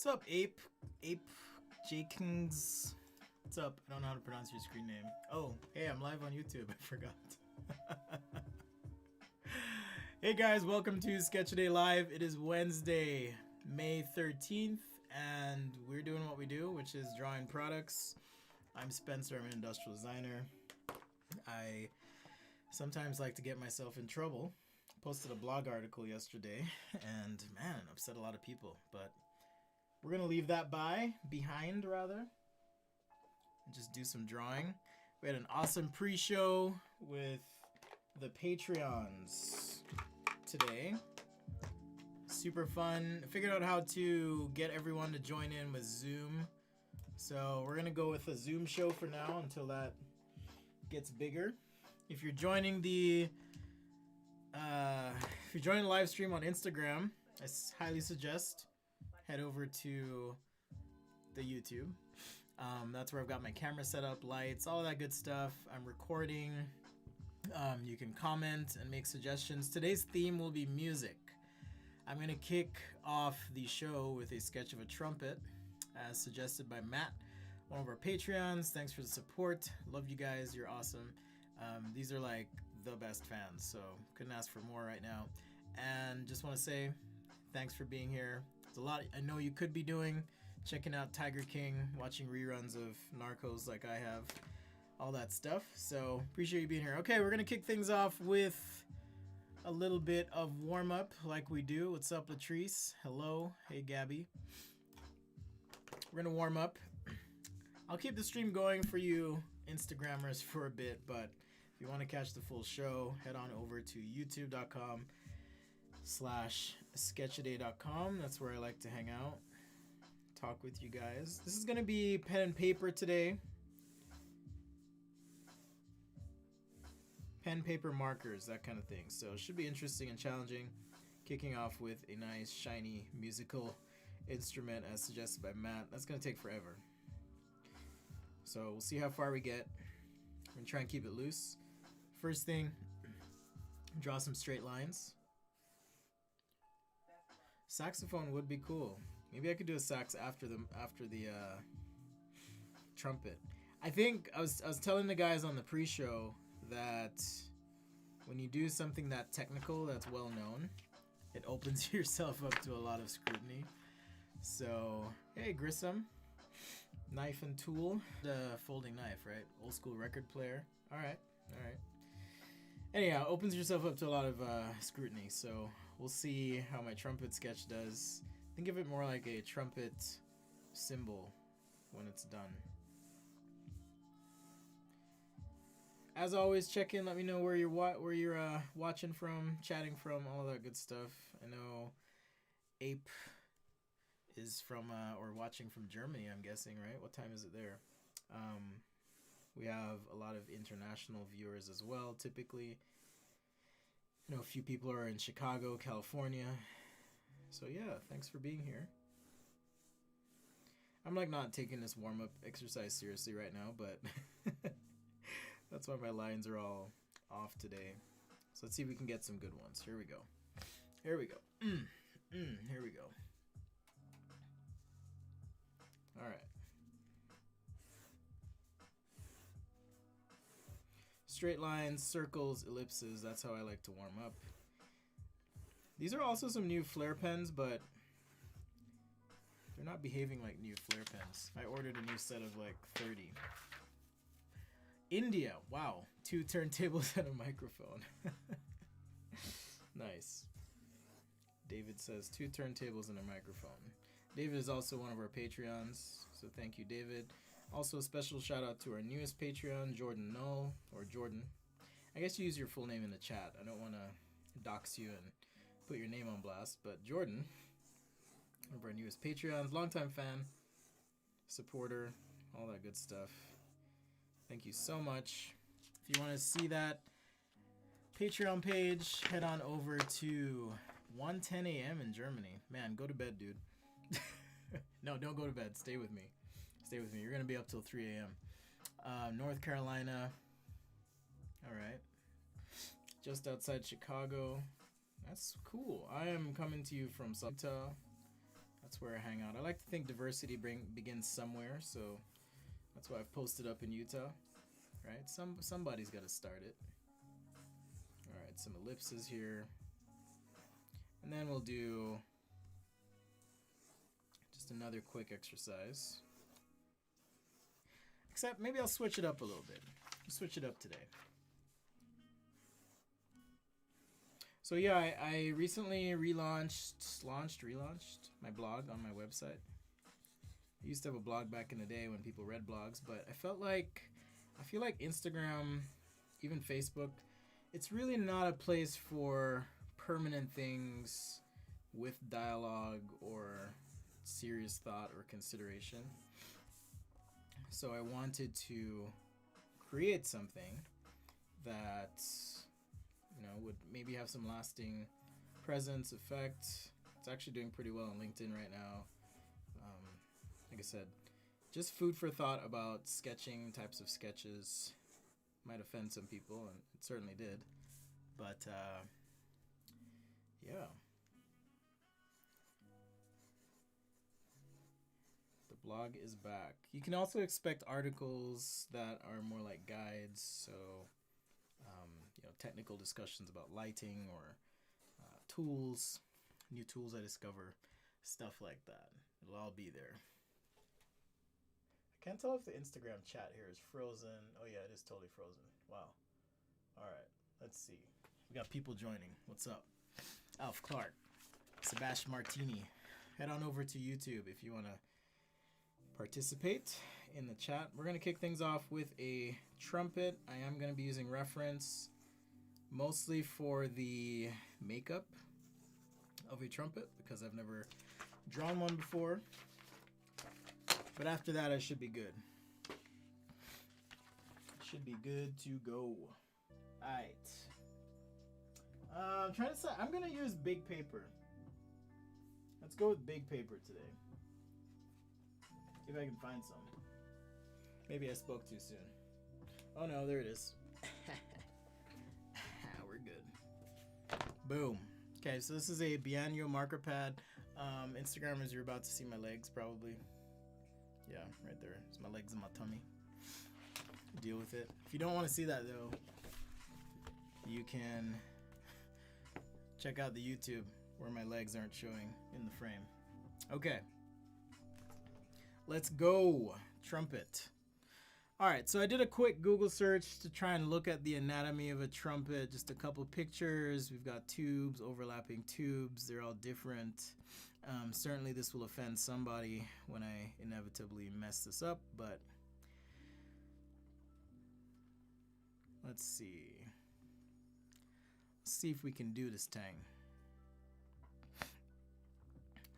What's up, Ape? Ape Jakings. What's up? I don't know how to pronounce your screen name. Oh, hey, I'm live on YouTube. I forgot. Hey guys, welcome to Sketch A Day Live. It is Wednesday, May 13th, and we're doing what we do, which is drawing products. I'm Spencer. I'm an industrial designer. I sometimes like to get myself in trouble. Posted a blog article yesterday, and man, upset a lot of people, but we're gonna leave that behind rather, and just do some drawing. We had an awesome pre-show with the Patreons today. Super fun. Figured out how to get everyone to join in with Zoom. So we're gonna go with a Zoom show for now until that gets bigger. If you're joining the live stream on Instagram, I highly suggest head over to the YouTube. That's where I've got my camera set up, lights, all that good stuff. I'm recording. You can comment and make suggestions. Today's theme will be music. I'm going to kick off the show with a sketch of a trumpet, as suggested by Matt, one of our Patreons. Thanks for the support. Love you guys. You're awesome. These are like the best fans, so couldn't ask for more right now. And just want to say thanks for being here. It's a lot I know you could be doing, checking out Tiger King, watching reruns of Narcos like I have, all that stuff. So appreciate you being here. Okay, we're gonna kick things off with a little bit of warm-up like we do. What's up, Latrice? Hello. Hey, Gabby. We're gonna warm up. I'll keep the stream going for you Instagrammers for a bit, but if you want to catch the full show, head on over to youtube.com/sketchaday.com. That's where I like to hang out, talk with you guys. This is going to be pen and paper today. Pen, paper, markers, that kind of thing. So it should be interesting and challenging. Kicking off with a nice, shiny musical instrument as suggested by Matt. That's going to take forever. So we'll see how far we get. I'm going to try and keep it loose. First thing, draw some straight lines. Saxophone would be cool. Maybe I could do a sax after the trumpet. I think I was telling the guys on the pre-show that when you do something that technical, that's well known, it opens yourself up to a lot of scrutiny. So, hey, Grissom. Knife and tool. The folding knife, right? Old school record player. All right. Anyhow, opens yourself up to a lot of scrutiny. So we'll see how my trumpet sketch does. Think of it more like a trumpet symbol when it's done. As always, check in. Let me know where you're watching from, chatting from, all that good stuff. I know Ape is from or watching from Germany, I'm guessing, right? What time is it there? We have a lot of international viewers as well, typically. I know a few people are in Chicago, California. So yeah, thanks for being here. I'm like not taking this warm-up exercise seriously right now, but that's why my lines are all off today. So let's see if we can get some good ones. Here we go. Here we go. Here we go. All right. Straight lines, circles, ellipses, that's how I like to warm up. These are also some new flare pens, but they're not behaving like new flare pens. I ordered a new set of like 30. India, wow. 2 turntables and a microphone. Nice. David says 2 turntables and a microphone. David is also one of our Patreons, so thank you, David. Also, a special shout out to our newest Patreon, Jordan Null, or Jordan. I guess you use your full name in the chat. I don't want to dox you and put your name on blast, but Jordan, one of our newest Patreons, longtime fan, supporter, all that good stuff. Thank you so much. If you want to see that Patreon page, head on over to 1:10 a.m. in Germany. Man, go to bed, dude. No, don't go to bed. Stay with me. Stay with me. You're going to be up till 3 a.m. North Carolina. All right. Just outside Chicago. That's cool. I am coming to you from Utah. That's where I hang out. I like to think diversity begins somewhere, so that's why I've posted up in Utah, right? Somebody's got to start it. All right, some ellipses here, and then we'll do just another quick exercise. Except maybe I'll switch it up a little bit. Switch it up today. So yeah, I recently relaunched my blog on my website. I used to have a blog back in the day when people read blogs, but I feel like Instagram, even Facebook, it's really not a place for permanent things with dialogue or serious thought or consideration. So I wanted to create something that, you know, would maybe have some lasting presence, effect. It's actually doing pretty well on LinkedIn right now. Like I said, just food for thought about sketching, types of sketches. Might offend some people, and it certainly did. But, yeah. The blog is back. You can also expect articles that are more like guides, so you know, technical discussions about lighting or tools, new tools I discover, stuff like that. It'll all be there. I can't tell if the Instagram chat here is frozen. Oh yeah, it is totally frozen. Wow. All right, let's see. We got people joining. What's up? Alf Clark, Sebastian Martini. Head on over to YouTube if you want to participate in the chat. We're going to kick things off with a trumpet. I am going to be using reference mostly for the makeup of a trumpet because I've never drawn one before. But after that, I should be good. Should be good to go. Alright. I'm trying to say, I'm going to use big paper. Let's go with big paper today. See if I can find some. Maybe I spoke too soon. Oh no, there it is. We're good. Boom. Okay, so this is a Bianyo marker pad. Instagrammers, you're about to see my legs probably. Yeah, right there. It's my legs and my tummy. Deal with it. If you don't want to see that though, you can check out the YouTube where my legs aren't showing in the frame. Okay. Let's go. Trumpet. Alright, so I did a quick Google search to try and look at the anatomy of a trumpet. Just a couple pictures. We've got tubes, overlapping tubes. They're all different. Certainly this will offend somebody when I inevitably mess this up, but let's see. Let's see if we can do this thing.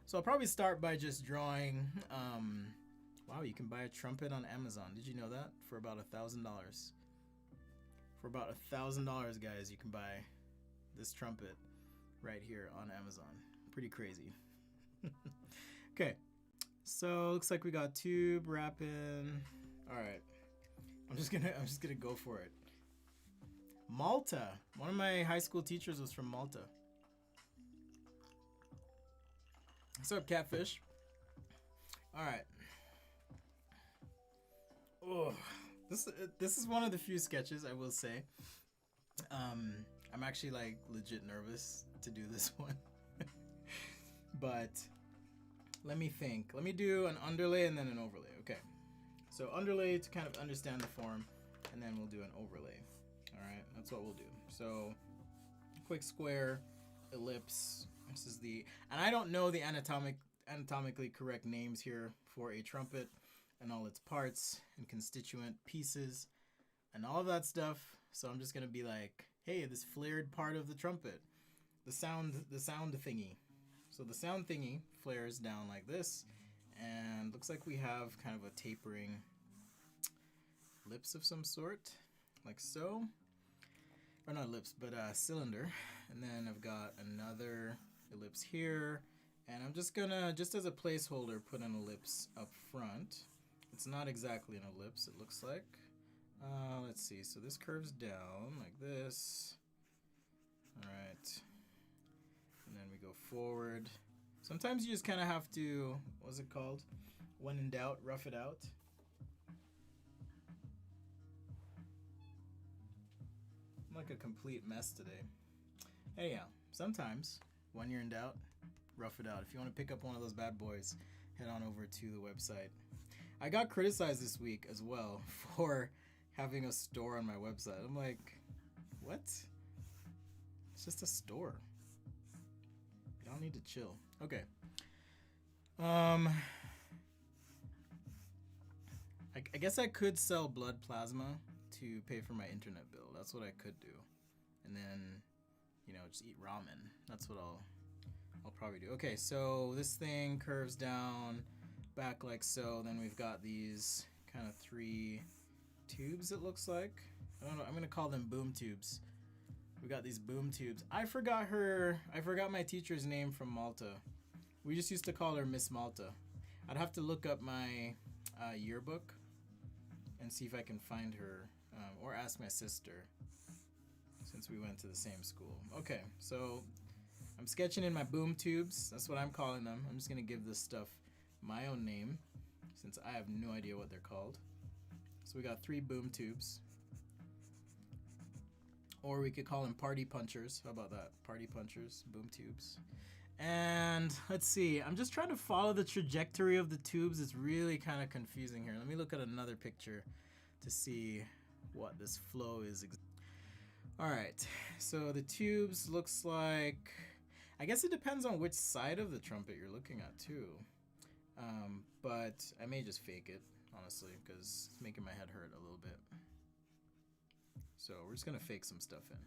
So I'll probably start by just drawing. Wow, you can buy a trumpet on Amazon. Did you know that? For about $1,000. For about $1,000, guys, you can buy this trumpet right here on Amazon. Pretty crazy. Okay, so looks like we got tube wrapping. All right, I'm just gonna go for it. Malta. One of my high school teachers was from Malta. What's up, Catfish? All right. Oh, this is one of the few sketches I will say. I'm actually like legit nervous to do this one. But let me think. Let me do an underlay and then an overlay. Okay. So underlay to kind of understand the form, and then we'll do an overlay. All right, that's what we'll do. So quick square, ellipse. This is the, and I don't know the anatomically correct names here for a trumpet and all its parts and constituent pieces and all of that stuff. So I'm just gonna be like, hey, this flared part of the trumpet, the sound thingy. So the sound thingy flares down like this, and looks like we have kind of a tapering lips of some sort, like so. Or not lips, but a cylinder. And then I've got another ellipse here, and I'm just gonna, just as a placeholder, put an ellipse up front. It's not exactly an ellipse, it looks like. Let's see, so this curves down like this. All right. And then we go forward. Sometimes you just kind of have to, what's it called? When in doubt, rough it out. I'm like a complete mess today. Anyhow, sometimes when you're in doubt, rough it out. If you want to pick up one of those bad boys, head on over to the website. I got criticized this week as well for having a store on my website. I'm like, what? It's just a store. Y'all need to chill. Okay. I guess I could sell blood plasma to pay for my internet bill. That's what I could do. And then, you know, just eat ramen. That's what I'll probably do. Okay, so this thing curves down back like so. Then we've got these kind of 3 tubes, it looks like. I don't know. I'm going to call them boom tubes. We got these boom tubes. I forgot my teacher's name from Malta. We just used to call her Miss Malta. I'd have to look up my yearbook and see if I can find her, or ask my sister, since we went to the same school. Okay, so I'm sketching in my boom tubes. That's what I'm calling them. I'm just gonna give this stuff my own name, since I have no idea what they're called. So we got 3 boom tubes. Or we could call them party punchers. How about that? Party punchers, boom tubes. And let's see, I'm just trying to follow the trajectory of the tubes. It's really kind of confusing here. Let me look at another picture to see what this flow is. All right, so the tubes looks like, I guess it depends on which side of the trumpet you're looking at too. But I may just fake it, honestly, because it's making my head hurt a little bit. So we're just gonna fake some stuff in.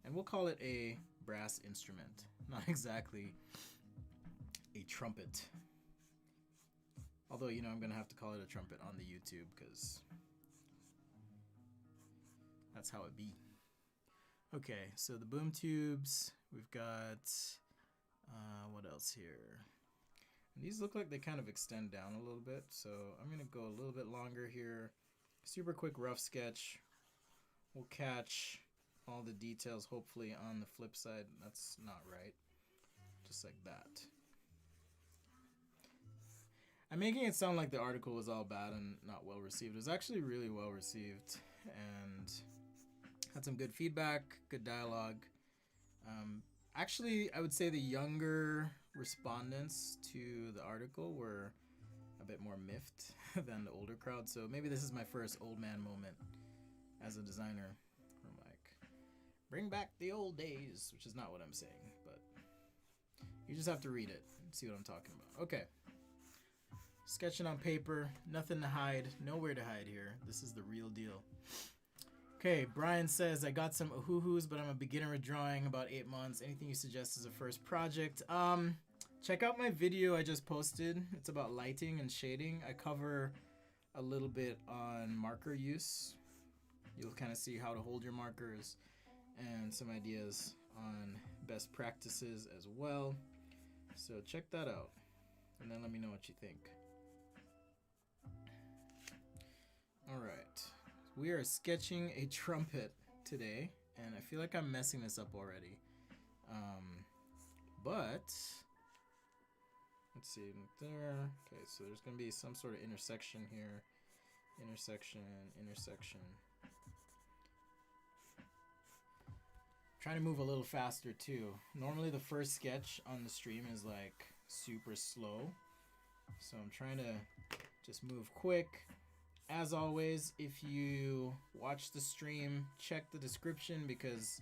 And we'll call it a brass instrument. Not exactly a trumpet. Although, you know, I'm gonna have to call it a trumpet on the YouTube, because that's how it be. Okay, so the boom tubes, we've got, what else here? And these look like they kind of extend down a little bit, so I'm gonna go a little bit longer here. Super quick rough sketch. We'll catch all the details hopefully on the flip side. That's not right. Just like that. I'm making it sound like the article was all bad and not well received. It was actually really well received and had some good feedback, good dialogue. Actually, I would say the younger respondents to the article were a bit more miffed than the older crowd. So maybe this is my first old man moment as a designer. I'm like, bring back the old days, which is not what I'm saying, but you just have to read it and see what I'm talking about. Okay. Sketching on paper, nothing to hide, nowhere to hide here. This is the real deal. Okay, Brian says, I got some ahoo-hoos, but I'm a beginner at drawing, about 8 months. Anything you suggest as a first project? Check out my video I just posted. It's about lighting and shading. I cover a little bit on marker use. You'll kind of see how to hold your markers and some ideas on best practices as well. So check that out and then let me know what you think. All right, we are sketching a trumpet today and I feel like I'm messing this up already. But let's see there. Okay, so there's gonna be some sort of intersection here. Intersection. Trying to move a little faster too. Normally the first sketch on the stream is like super slow. So I'm trying to just move quick. As always, if you watch the stream, check the description because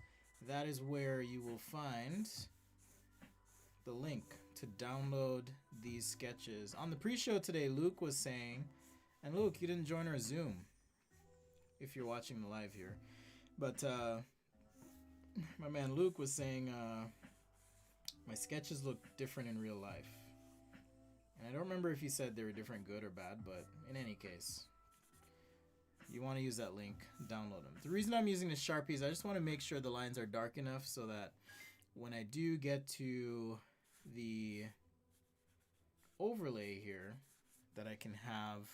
that is where you will find the link to download these sketches. On the pre-show today, Luke was saying, and Luke, you didn't join our Zoom if you're watching the live here, but my man Luke was saying my sketches look different in real life. And I don't remember if he said they were different good or bad, but in any case, you want to use that link, download them. The reason I'm using the Sharpies, I just want to make sure the lines are dark enough so that when I do get to the overlay here, that I can have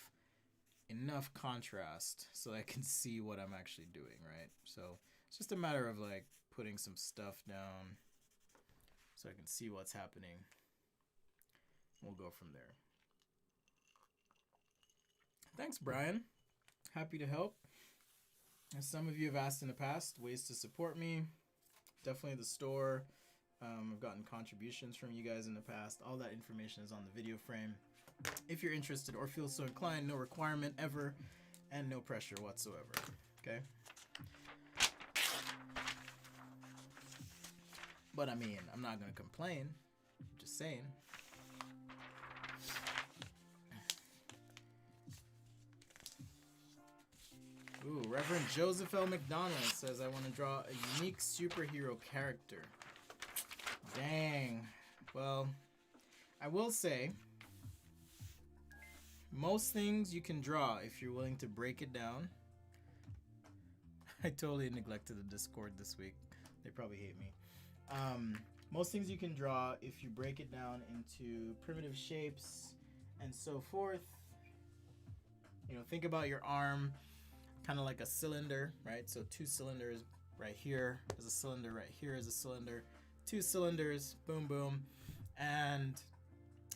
enough contrast so I can see what I'm actually doing, right? So it's just a matter of like putting some stuff down so I can see what's happening. we'll go from there. Thanks, Brian. Happy to help. As some of you have asked in the past, ways to support me. Definitely the store. I've gotten contributions from you guys in the past. All that information is on the video frame. If you're interested or feel so inclined, no requirement ever, and no pressure whatsoever. Okay? But I mean, I'm not going to complain. Just saying. Ooh, Reverend Joseph L. McDonald says, I want to draw a unique superhero character. Dang. Well, I will say, most things you can draw if you're willing to break it down. I totally neglected the Discord this week. They probably hate me. Most things you can draw if you break it down into primitive shapes and so forth. You know, think about your arm kind of like a cylinder, right? So 2 cylinders right here is a cylinder, right here is a cylinder. 2 cylinders, boom, boom. And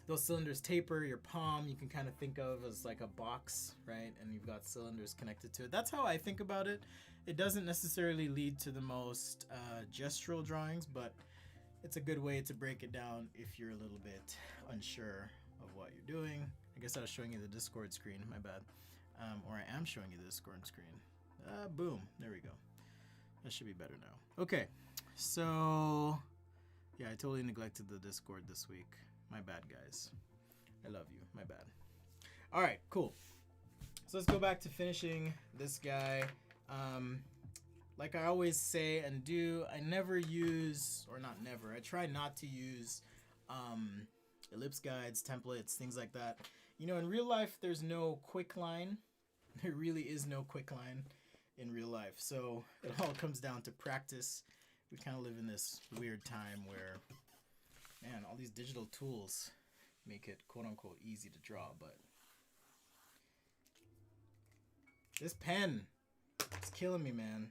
those cylinders taper. Your palm you can kind of think of as like a box, right? And you've got cylinders connected to it. That's how I think about it. It doesn't necessarily lead to the most gestural drawings, but it's a good way to break it down if you're a little bit unsure of what you're doing. I guess I was showing you the Discord screen, my bad. Or I am showing you the Discord screen. Boom, there we go. That should be better now. Okay, so yeah, I totally neglected the Discord this week. My bad, guys. I love you, my bad. All right, cool. So let's go back to finishing this guy. Like I always say and do, I never use, or not never, I try not to use ellipse guides, templates, things like that. You know, in real life, there's no quick line. There really is no quick line in real life. So it all comes down to practice. We kind of live in this weird time where, man, all these digital tools make it quote unquote easy to draw, but this pen, it's killing me, man.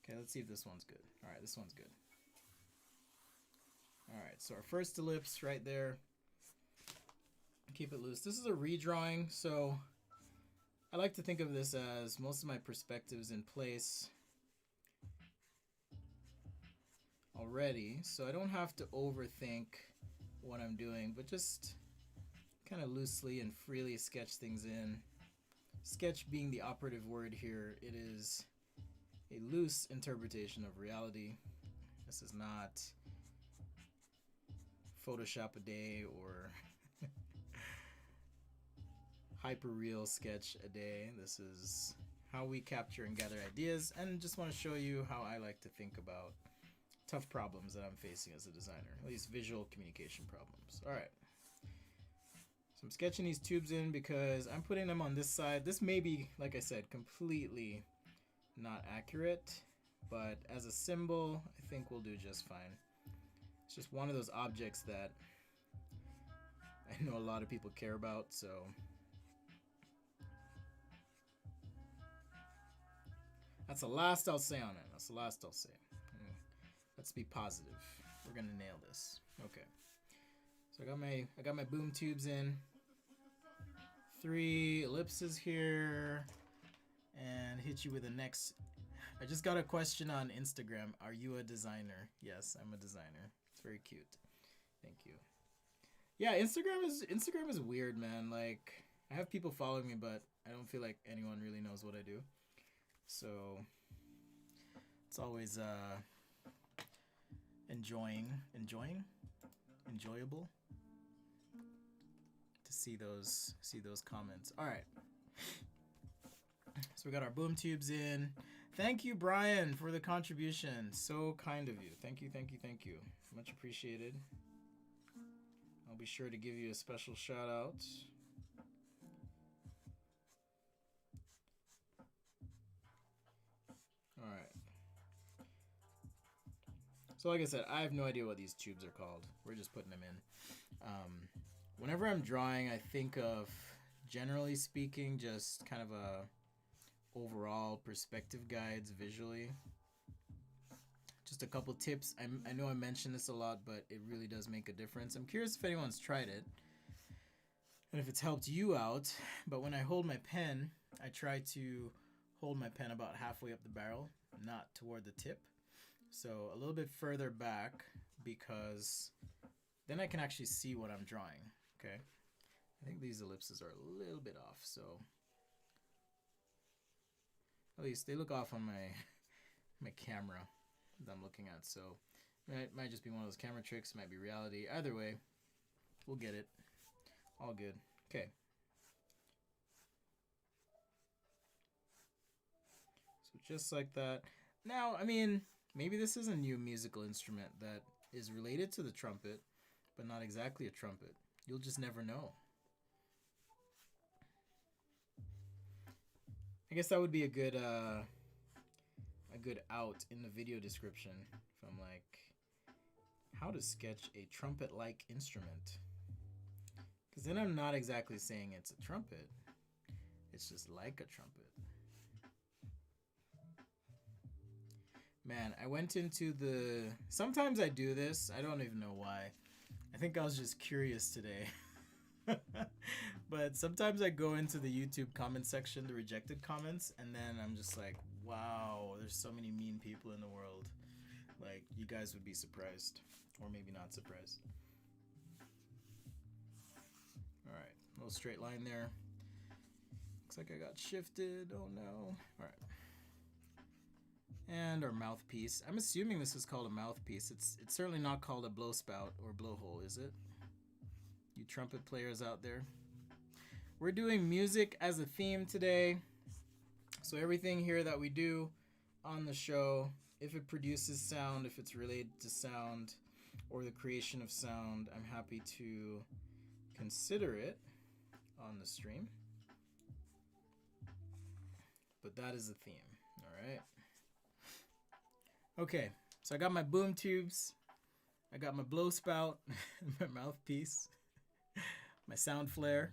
Okay, let's see if this one's good. All right, this one's good. All right, so our first ellipse right there. Keep it loose. This is a redrawing, so I like to think of this as most of my perspectives in place already, so I don't have to overthink what I'm doing, but just kind of loosely and freely sketch things in. Sketch being the operative word here. It is a loose interpretation of reality. This is not Photoshop a day or hyper-real sketch a day. This is how we capture and gather ideas, and just want to show you how I like to think about tough problems that I'm facing as a designer, at least visual communication problems. All right. So I'm sketching these tubes in because I'm putting them on this side. This may be, like I said, completely not accurate, but as a symbol, I think we'll do just fine. It's just one of those objects that I know a lot of people care about, so that's the last I'll say on it. That's the last I'll say. Let's be positive. We're gonna nail this. Okay. So I got my boom tubes in. 3 ellipses here, and hit you with the next. I just got a question on Instagram. Are you a designer? Yes, I'm a designer. It's very cute. Thank you. Yeah, Instagram is weird, man. Like, I have people following me, but I don't feel like anyone really knows what I do. So it's always enjoyable to see those comments. All right. So we got our boom tubes in. Thank you, Brian, for the contribution. So kind of you. Thank you, thank you, thank you. Much appreciated. I'll be sure to give you a special shout out. All right. So like I said, I have no idea what these tubes are called. We're just putting them in. Whenever I'm drawing, I think of, generally speaking, just kind of a overall perspective guides visually. Just a couple tips. I know I mentioned this a lot, but it really does make a difference. I'm curious if anyone's tried it. and if it's helped you out. But when I hold my pen, I try to hold my pen about halfway up the barrel, not toward the tip. So a little bit further back, because then I can actually see what I'm drawing. Okay, I think these ellipses are a little bit off, so at least they look off on my camera that I'm looking at. So it might just be one of those camera tricks, might be reality. Either way, we'll get it. All good. Okay. So just like that. Now, I mean, maybe this is a new musical instrument that is related to the trumpet, but not exactly a trumpet. You'll just never know. I guess that would be a good out in the video description if I'm like, how to sketch a trumpet-like instrument. Because then I'm not exactly saying it's a trumpet. It's just like a trumpet. Man, I went into the... Sometimes I do this. I don't even know why. I think I was just curious today. But sometimes I go into the YouTube comment section, the rejected comments, and then I'm just like, wow, there's so many mean people in the world. Like, you guys would be surprised. Or maybe not surprised. Alright, a little straight line there. Looks like I got shifted. Oh no. Alright. And our mouthpiece. I'm assuming this is called a mouthpiece. It's certainly not called a blow spout or blowhole, is it? You trumpet players out there. We're doing music as a theme today. So everything here that we do on the show, if it produces sound, if it's related to sound or the creation of sound, I'm happy to consider it on the stream. But that is the theme. All right. Okay, so I got my boom tubes, I got my blow spout, my mouthpiece, my sound flare.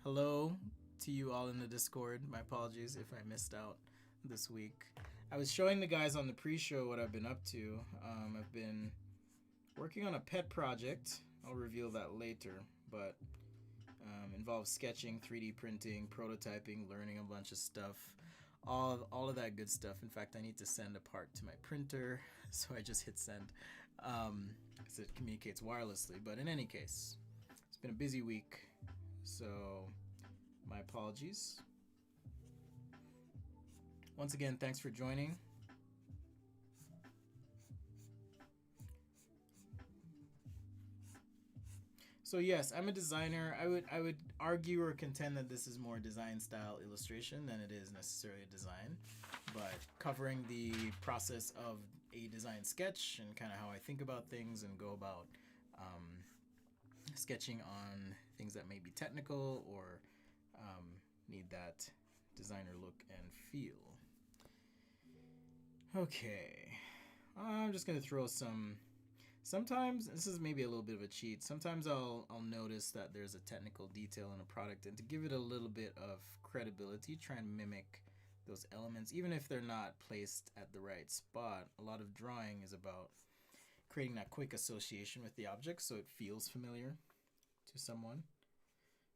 Hello to you all in the Discord. My apologies if I missed out this week. I was showing the guys on the pre-show what I've been up to. I've been working on a pet project. I'll reveal that later, but involves sketching, 3D printing, prototyping, learning a bunch of stuff. All of that good stuff. In fact, I need to send a part to my printer, so I just hit send because it communicates wirelessly. But in any case, it's been a busy week, so my apologies. Once again, thanks for joining. So yes, I'm a designer. I would argue or contend that this is more design style illustration than it is necessarily a design, but covering the process of a design sketch and kind of how I think about things and go about sketching on things that may be technical or need that designer look and feel. Okay, I'm just gonna throw some. Sometimes, this is maybe a little bit of a cheat, sometimes I'll notice that there's a technical detail in a product, and to give it a little bit of credibility, try and mimic those elements, even if they're not placed at the right spot. A lot of drawing is about creating that quick association with the object so it feels familiar to someone,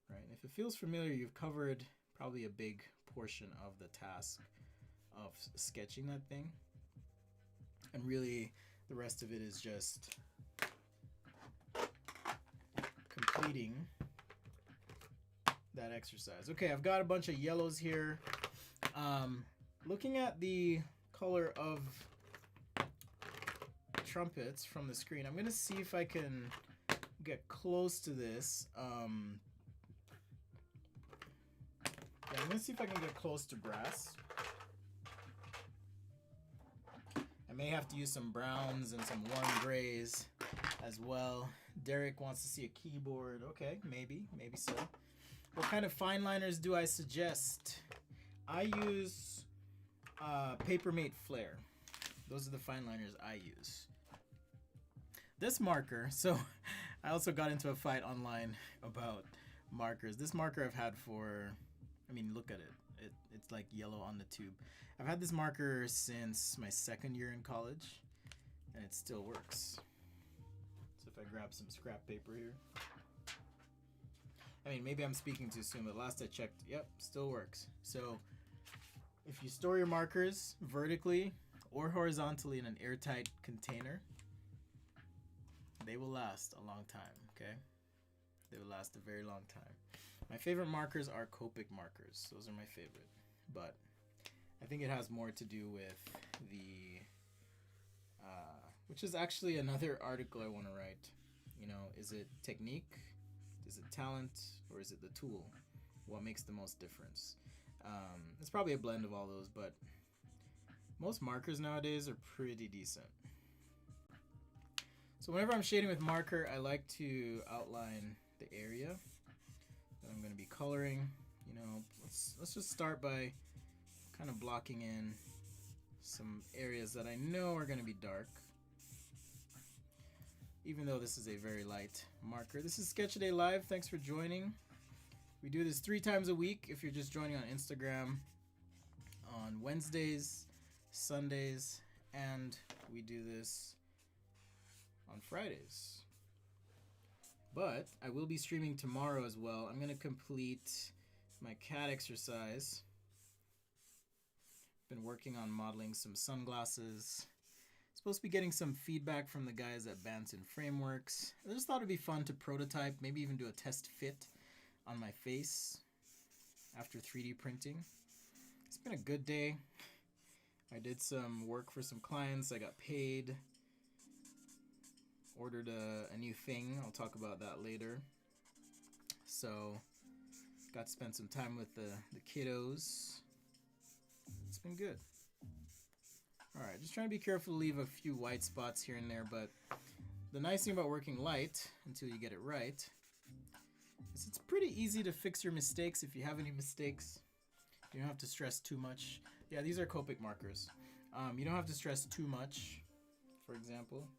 right? If it feels familiar, you've covered probably a big portion of the task of sketching that thing, and really the rest of it is just completing that exercise. Okay, I've got a bunch of yellows here. Looking at the color of trumpets from the screen, I'm gonna see if I can get close to this. Yeah, I'm gonna see if I can get close to brass. I may have to use some browns and some warm grays as well. Derek wants to see a keyboard. Okay, maybe so. What kind of fine liners do I suggest? I use Papermate Flare. Those are the fine liners I use. This marker, so I also got into a fight online about markers. This marker I've had for, I mean, look at it. It's like yellow on the tube. I've had this marker since my second year in college, and it still works. So if I grab some scrap paper here, I mean, maybe I'm speaking too soon, but last I checked, yep, still works. So if you store your markers vertically or horizontally in an airtight container, they will last a long time, okay? They will last a very long time. My favorite markers are Copic markers. Those are my favorite. But I think it has more to do with the, which is actually another article I want to write. You know, is it technique? Is it talent? Or is it the tool? What makes the most difference? It's probably a blend of all those, but most markers nowadays are pretty decent. So whenever I'm shading with marker, I like to outline the area that I'm going to be coloring. You know, let's just start by kind of blocking in some areas that I know are going to be dark. Even though this is a very light marker. This is Sketch a Day Live. Thanks for joining. We do this 3 times a week if you're just joining on Instagram. On Wednesdays, Sundays, and we do this on Fridays. But I will be streaming tomorrow as well. I'm going to complete my cat exercise. Been working on modeling some sunglasses. Supposed to be getting some feedback from the guys at Banton Frameworks. I just thought it'd be fun to prototype, maybe even do a test fit on my face after 3D printing. It's been a good day. I did some work for some clients. I got paid. Ordered a new thing. I'll talk about that later. So, got to spend some time with the kiddos. It's been good. Alright, just trying to be careful to leave a few white spots here and there, but the nice thing about working light, until you get it right, is it's pretty easy to fix your mistakes if you have any mistakes. You don't have to stress too much. Yeah, these are Copic markers. You don't have to stress too much, for example.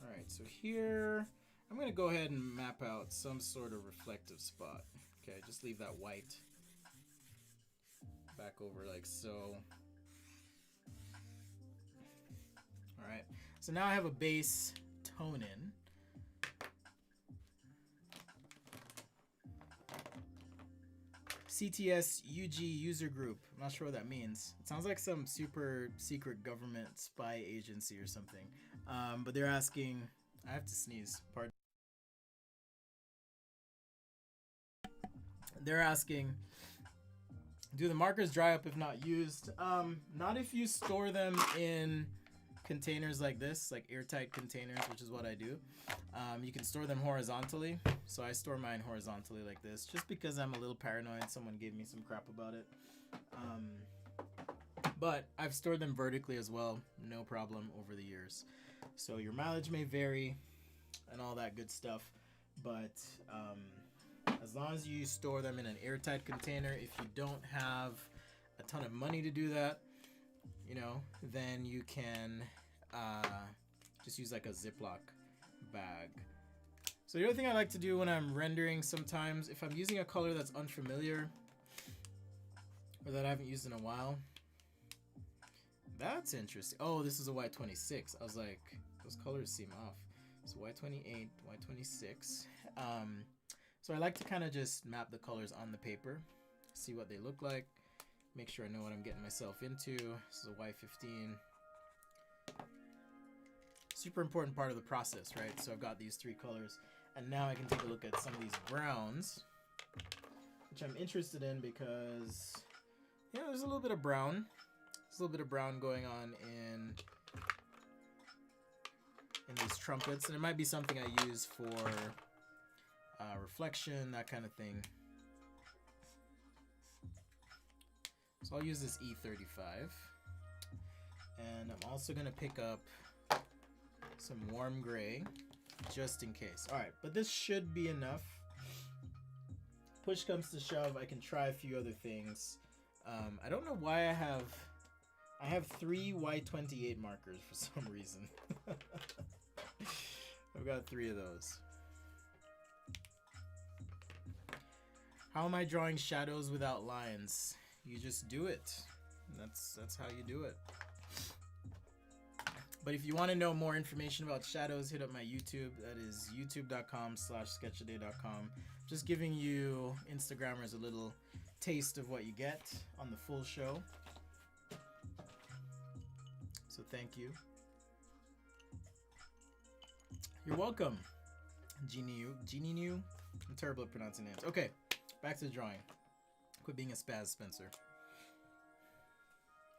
Alright, so here, I'm going to go ahead and map out some sort of reflective spot. Okay, just leave that white back over like so. Alright, so now I have a base tone in. CTS UG user group. I'm not sure what that means. It sounds like some super secret government spy agency or something. But they're asking, I have to sneeze, pardon. They're asking, do the markers dry up if not used? Not if you store them in containers like this, like airtight containers, which is what I do. You can store them horizontally. So I store mine horizontally like this, just because I'm a little paranoid. Someone gave me some crap about it. But I've stored them vertically as well, no problem over the years. So your mileage may vary and all that good stuff, but as long as you store them in an airtight container, if you don't have a ton of money to do that, you know, then you can just use like a Ziploc bag. So the other thing I like to do when I'm rendering sometimes, if I'm using a color that's unfamiliar or that I haven't used in a while, that's interesting. Oh, this is a Y26. I was like, those colors seem off. So Y28, Y26. So I like to kind of just map the colors on the paper, see what they look like, make sure I know what I'm getting myself into. This is a Y15. Super important part of the process, right? So I've got these 3 colors, and now I can take a look at some of these browns, which I'm interested in because, you know, there's a little bit of brown. There's a little bit of brown going on in these trumpets, and it might be something I use for reflection, that kind of thing. So I'll use this E35, and I'm also going to pick up some warm gray just in case. Alright, but this should be enough. Push comes to shove, I can try a few other things. I don't know why I have 3 Y28 markers for some reason. I've got 3 of those. How am I drawing shadows without lines? You just do it. That's how you do it. But if you want to know more information about shadows, hit up my YouTube. That is youtube.com/sketchaday.com. just giving you Instagrammers a little taste of what you get on the full show. So thank you. You're welcome. Genie New. I'm terrible at pronouncing names. Okay, back to the drawing. Quit being a spaz, Spencer.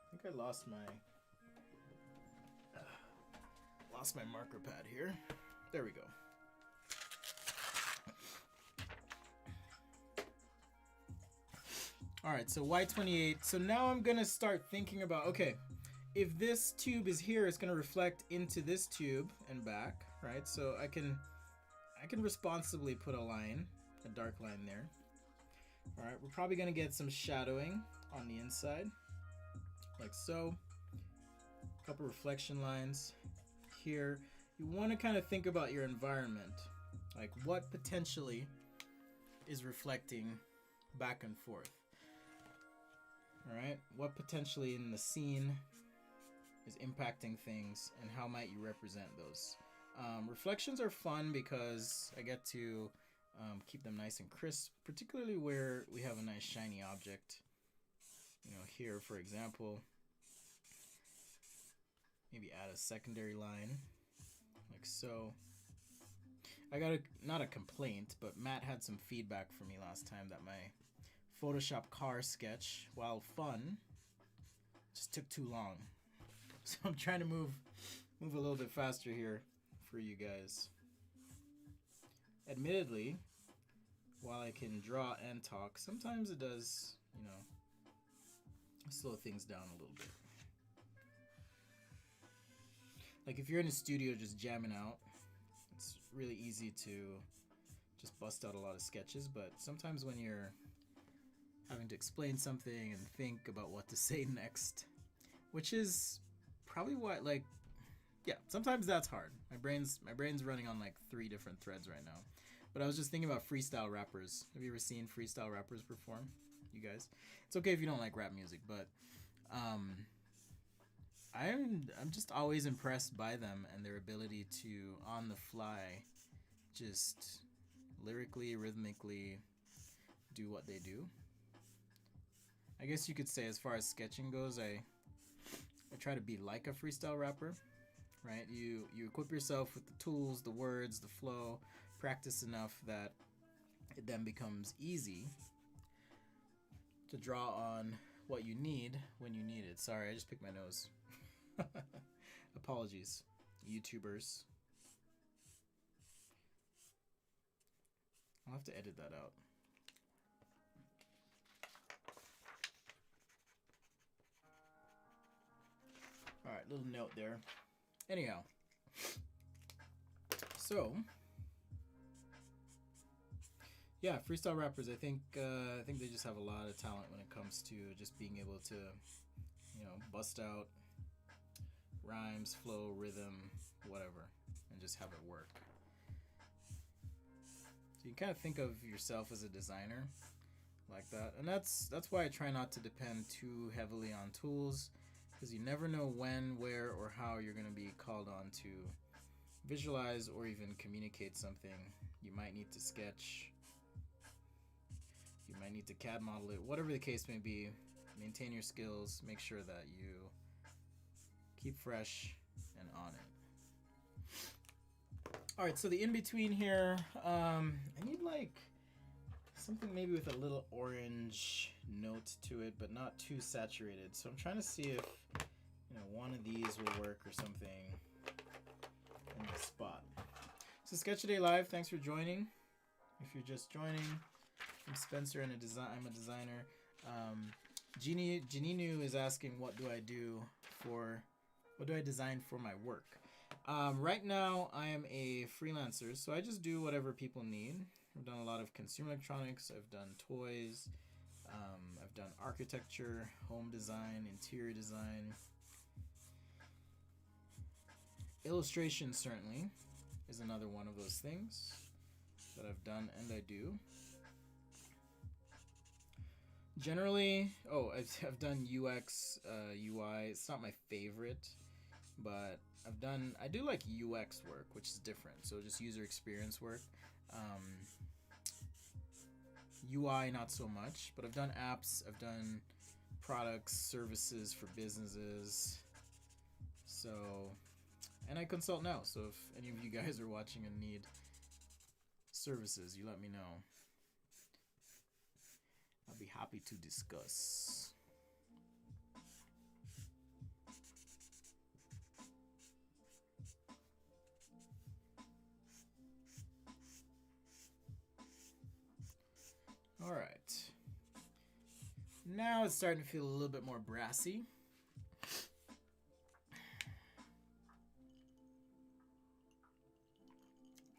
I think I lost my marker pad here. There we go. All right, so Y28. So now I'm gonna start thinking about, okay, if this tube is here, it's gonna reflect into this tube and back, right? So I can responsibly put a line, a dark line there. All right, we're probably gonna get some shadowing on the inside, like so. A couple reflection lines here. You want to kind of think about your environment, like what potentially is reflecting back and forth. All right, what potentially in the scene is impacting things, and how might you represent those? Reflections are fun because I get to keep them nice and crisp, particularly where we have a nice shiny object. You know, here, for example, maybe add a secondary line, like so. I got not a complaint, but Matt had some feedback for me last time that my Photoshop car sketch, while fun, just took too long. So I'm trying to move a little bit faster here for you guys. Admittedly, while I can draw and talk, sometimes it does, you know, slow things down a little bit. Like if you're in a studio just jamming out, it's really easy to just bust out a lot of sketches, but sometimes when you're having to explain something and think about what to say next, which is probably why, like, yeah, sometimes that's hard. My brain's running on like 3 different threads right now. But I was just thinking about freestyle rappers. Have you ever seen freestyle rappers perform? You guys? It's okay if you don't like rap music, but I'm just always impressed by them and their ability to, on the fly, just lyrically, rhythmically do what they do. I guess you could say, as far as sketching goes, I try to be like a freestyle rapper, right? You equip yourself with the tools, the words, the flow, practice enough that it then becomes easy to draw on what you need when you need it. Sorry, I just picked my nose. Apologies, YouTubers. I'll have to edit that out. Alright, little note there. Anyhow. So, yeah, freestyle rappers, I think they just have a lot of talent when it comes to just being able to, you know, bust out rhymes, flow, rhythm, whatever, and just have it work. So you kind of think of yourself as a designer like that, and that's why I try not to depend too heavily on tools, because you never know when, where, or how you're going to be called on to visualize or even communicate something. You might need to sketch, you might need to CAD model it, whatever the case may be. Maintain your skills, make sure that you keep fresh and on it. Alright, so the in-between here, I need like something maybe with a little orange note to it, but not too saturated. So I'm trying to see if, you know, one of these will work or something in the spot. So Sketch A Day Live, thanks for joining. If you're just joining, I'm Spencer and I'm a designer. Janinu is asking, what do I design for my work? Right now I am a freelancer, so I just do whatever people need. I've done a lot of consumer electronics, I've done toys, I've done architecture, home design, interior design. Illustration certainly is another one of those things that I've done and I do. Generally, I've done UX, UI. It's not my favorite, but I do like UX work, which is different. So just user experience work. UI not so much, but I've done apps, I've done products, services for businesses. So, and I consult now. So if any of you guys are watching and need services, you let me know. I'll be happy to discuss. All right. Now it's starting to feel a little bit more brassy.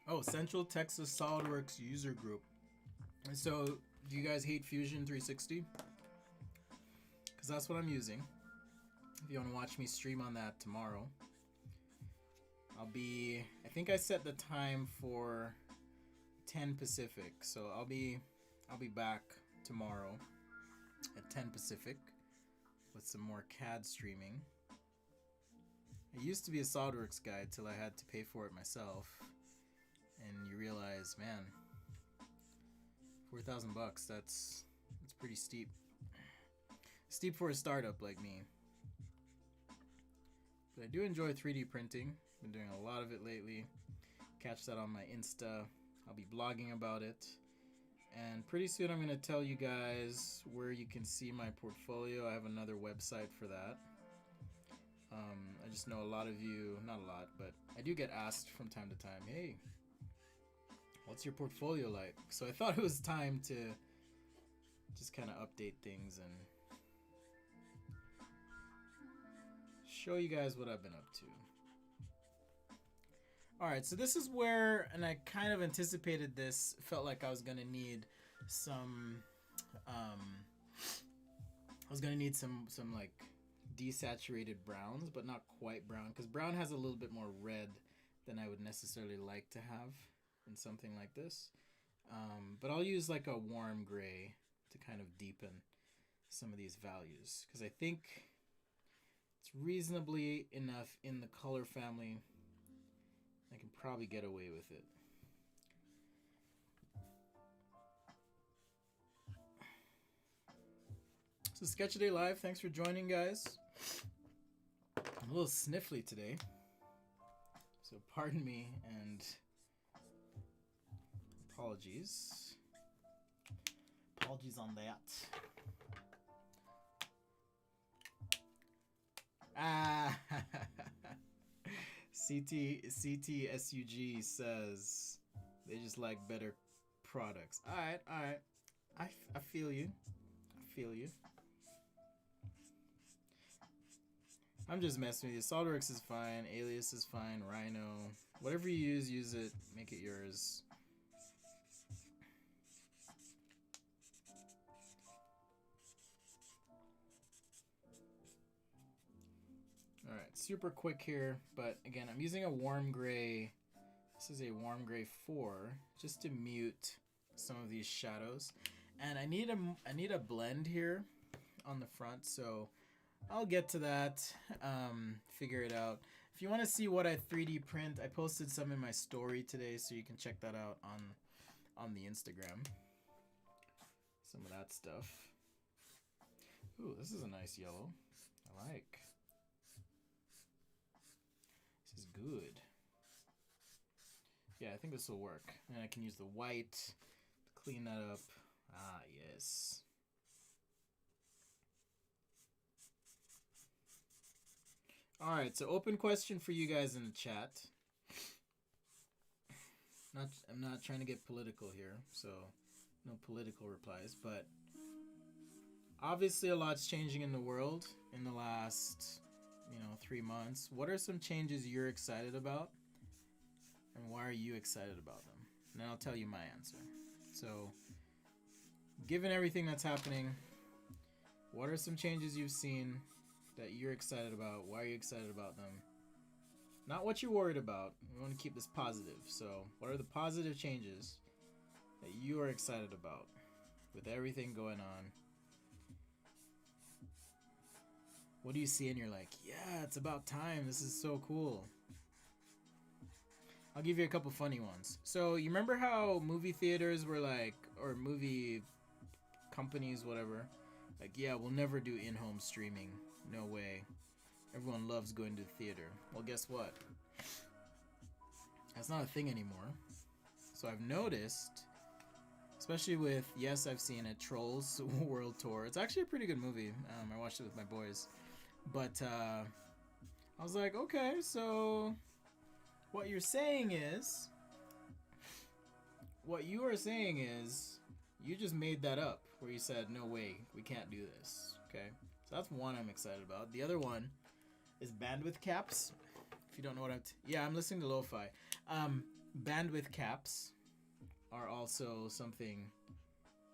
Oh, Central Texas SolidWorks user group. So, do you guys hate Fusion 360? Because that's what I'm using. If you want to watch me stream on that tomorrow, I think I set the time for 10 Pacific. So I'll be back tomorrow at 10 Pacific with some more CAD streaming. I used to be a SolidWorks guy till I had to pay for it myself. And you realize, man, $4,000 that's pretty steep. Steep for a startup like me. But I do enjoy 3D printing. Been doing a lot of it lately. Catch that on my Insta. I'll be blogging about it. And pretty soon I'm going to tell you guys where you can see my portfolio. I have another website for that. I just know a lot of you, not a lot, but I do get asked from time to time, hey, what's your portfolio like? So I thought it was time to just kind of update things and show you guys what I've been up to. Alright, so this is where, and I kind of anticipated this, felt like I was going to need some, some like desaturated browns, but not quite brown, because brown has a little bit more red than I would necessarily like to have in something like this. But I'll use like a warm gray to kind of deepen some of these values, because I think it's reasonably enough in the color family. I can probably get away with it. So Sketch A Day Live, thanks for joining, guys. I'm a little sniffly today, so pardon me and apologies. Apologies on that. CTSUG says they just like better products. Alright. I feel you. I'm just messing with you. SolidWorks is fine. Alias is fine. Rhino. Whatever you use it. Make it yours. Alright, super quick here, but again, I'm using a warm gray. This is a warm gray 4, just to mute some of these shadows. And I need a blend here on the front, so I'll get to that, figure it out. If you want to see what I 3D print, I posted some in my story today, so you can check that out on the Instagram. Some of that stuff. Ooh, this is a nice yellow. I like. This is good. Yeah, I think this will work. And I can use the white to clean that up. Ah, yes. Alright, so open question for you guys in the chat. I'm not trying to get political here, so no political replies, but obviously a lot's changing in the world in the last, 3 months. What are some changes you're excited about? And why are you excited about them? And then I'll tell you my answer. So, given everything that's happening, what are some changes you've seen that you're excited about? Why are you excited about them? Not what you're worried about. We want to keep this positive. So, what are the positive changes that you are excited about with everything going on? What do you see and you're like, yeah, it's about time. This is so cool. I'll give you a couple funny ones. So, you remember how movie theaters were like, or movie companies, whatever, like, yeah, we'll never do in-home streaming. No way. Everyone loves going to the theater. Well, guess what? That's not a thing anymore. So I've noticed, especially with, yes, I've seen it, Trolls World Tour. It's actually a pretty good movie. I watched it with my boys. But I was like, okay, so what you are saying is, you just made that up, where you said, no way, we can't do this. Okay, so that's one I'm excited about. The other one is bandwidth caps. If you don't know what I'm listening to lo-fi. Bandwidth caps are also something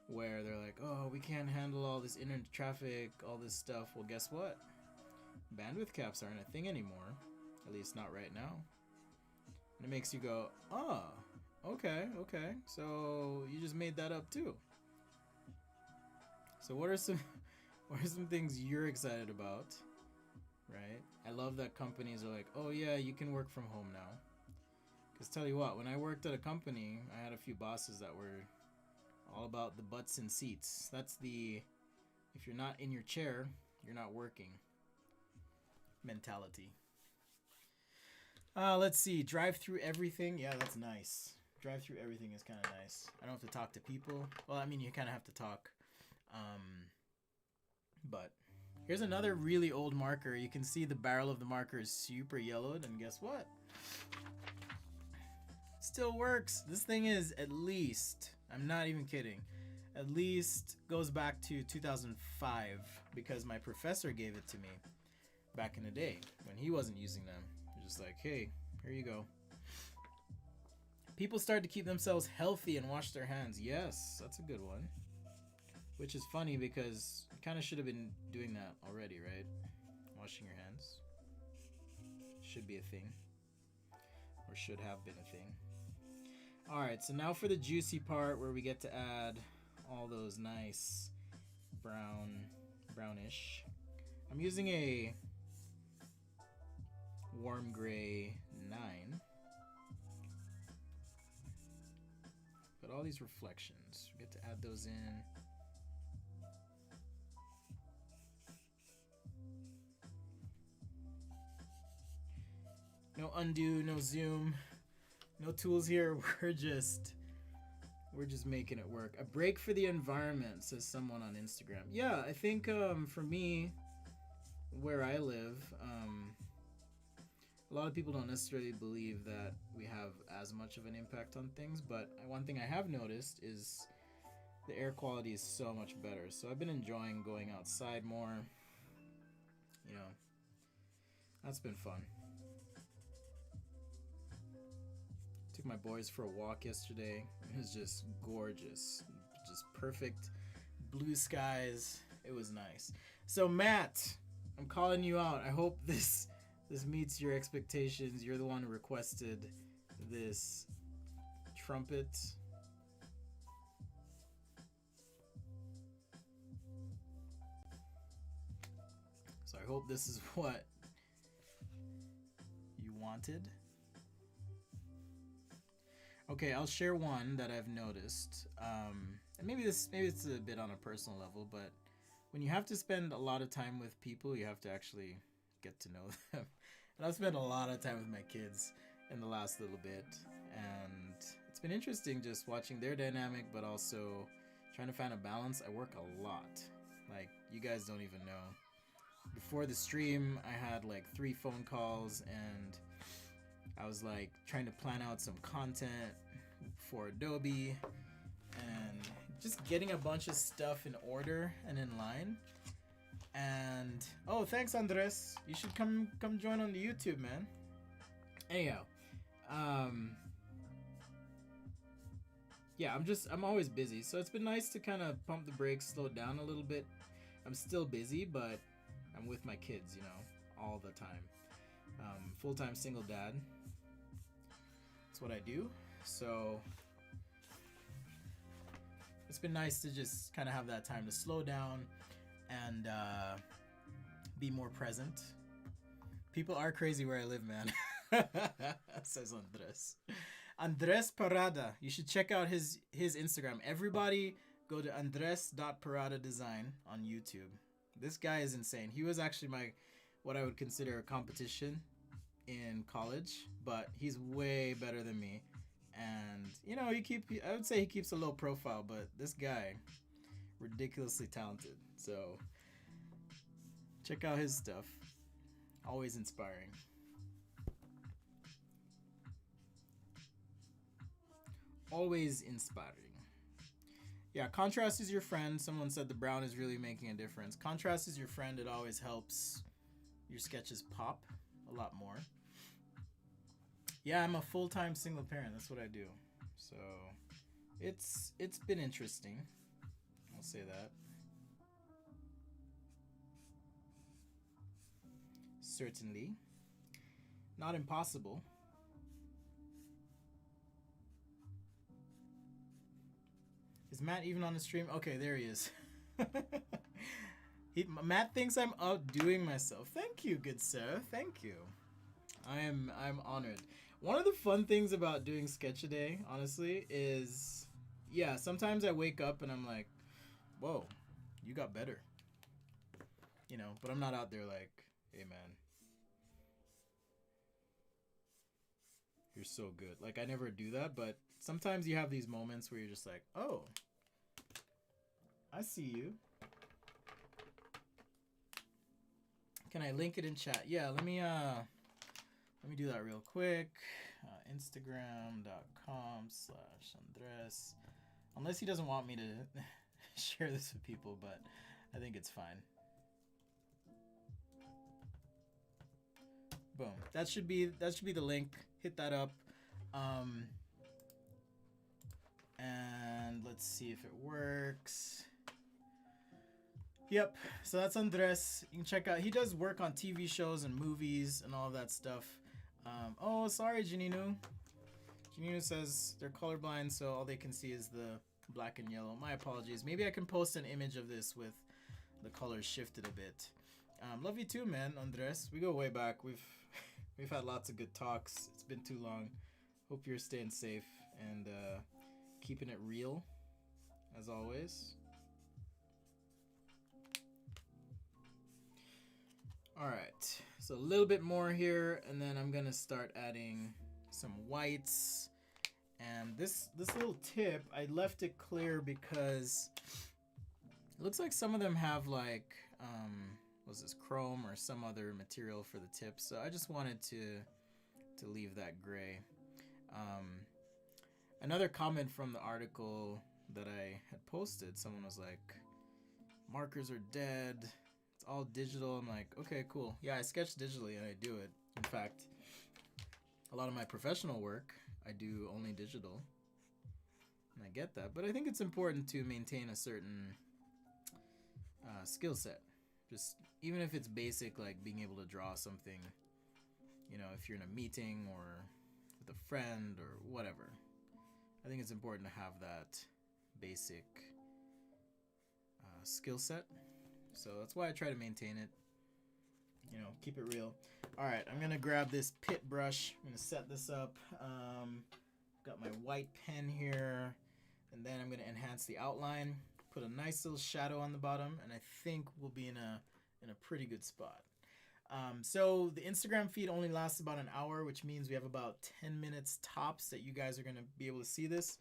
where they're like, oh, we can't handle all this internet traffic, all this stuff. Well, guess what? Bandwidth caps aren't a thing anymore, at least not right now. And it makes you go, oh, okay, so you just made that up too. So what are some things you're excited about, right? I love that companies are like, oh yeah, you can work from home now. Because tell you what, when I worked at a company, I had a few bosses that were all about the butts and seats. That's the, if you're not in your chair, you're not working mentality. Let's see, drive through everything. Yeah, that's nice. Drive through everything is kind of nice. I don't have to talk to people. Well, I mean, you kind of have to talk. But here's another really old marker. You can see the barrel of the marker is super yellowed, and guess what? Still works. This thing is at least, I'm not even kidding, at least goes back to 2005 because my professor gave it to me back in the day when he wasn't using them. Just like, hey, here you go. People start to keep themselves healthy and wash their hands. Yes, that's a good one. Which is funny because you kind of should have been doing that already, right? Washing your hands should be a thing, or should have been a thing. Alright, so now for the juicy part where we get to add all those nice brownish. I'm using a warm gray 9. Got all these reflections. We get to add those in. No undo, no zoom, no tools here. We're just making it work. A break for the environment, says someone on Instagram. Yeah, I think for me, where I live, a lot of people don't necessarily believe that we have as much of an impact on things, but one thing I have noticed is the air quality is so much better. So I've been enjoying going outside more. You know, that's been fun. Took my boys for a walk yesterday. It was just gorgeous. Just perfect blue skies. It was nice. So Matt, I'm calling you out. I hope this meets your expectations. You're the one who requested this trumpet. So I hope this is what you wanted. Okay, I'll share one that I've noticed. And maybe it's a bit on a personal level, but when you have to spend a lot of time with people, you have to actually get to know them. And I've spent a lot of time with my kids in the last little bit, and it's been interesting just watching their dynamic, but also trying to find a balance. I work a lot. Like, you guys don't even know. Before the stream, I had like 3 phone calls, and I was like trying to plan out some content for Adobe and just getting a bunch of stuff in order and in line. And oh, thanks Andres. You should come join on the YouTube, man. Anyhow, yeah, I'm always busy, so it's been nice to kind of pump the brakes, slow down a little bit. I'm still busy, but I'm with my kids, you know, all the time. Full-time single dad. That's what I do. So it's been nice to just kind of have that time to slow down and be more present. People are crazy where I live, man. Says Andres. Andres Parada. You should check out his Instagram. Everybody Go to Andres.Parada Design on YouTube. This guy is insane. He was actually my what I would consider a competition in college, but he's way better than me. And you know, I would say he keeps a low profile, but this guy ridiculously talented. So check out his stuff. Always inspiring. Always inspiring. Yeah, contrast is your friend. Someone said the brown is really making a difference. Contrast is your friend. It always helps your sketches pop a lot more. Yeah, I'm a full-time single parent. That's what I do. So it's been interesting. I'll say that. Certainly. Not impossible. Is Matt even on the stream? Okay, there he is. Matt thinks I'm outdoing myself. Thank you, good sir. Thank you. I'm honored. One of the fun things about doing sketch a day, honestly, is yeah, sometimes I wake up and I'm like, whoa, you got better. You know, but I'm not out there like, hey man, you're so good. Like I never do that, but sometimes you have these moments where you're just like, oh, I see you. Can I link it in chat? Yeah, let me do that real quick. Instagram.com/Andres. Unless he doesn't want me to share this with people, but I think it's fine. Boom. That should be the link. Hit that up. And let's see if it works. Yep. So that's Andres. You can check out. He does work on TV shows and movies and all that stuff. Oh, sorry, Janinu. Janinu says they're colorblind, so all they can see is the black and yellow. My apologies. Maybe I can post an image of this with the colors shifted a bit. Love you too, man, Andres. We go way back. We've had lots of good talks. It's been too long. Hope you're staying safe and keeping it real, as always. All right, so a little bit more here, and then I'm gonna start adding some whites. And this little tip, I left it clear because it looks like some of them have like, was this chrome or some other material for the tip. So I just wanted to leave that gray. Another comment from the article that I had posted, someone was like, markers are dead. It's all digital. I'm like, okay, cool. Yeah, I sketch digitally and I do it. In fact, a lot of my professional work, I do only digital. And I get that. But I think it's important to maintain a certain skill set. Just even if it's basic, like being able to draw something, you know, if you're in a meeting or with a friend or whatever. I think it's important to have that basic skill set. So that's why I try to maintain it. You know, keep it real. All right, I'm gonna grab this pit brush. I'm gonna set this up. Got my white pen here, and then I'm gonna enhance the outline. Put a nice little shadow on the bottom, and I think we'll be in a pretty good spot. So the Instagram feed only lasts about an hour, which means we have about 10 minutes tops that you guys are gonna be able to see this.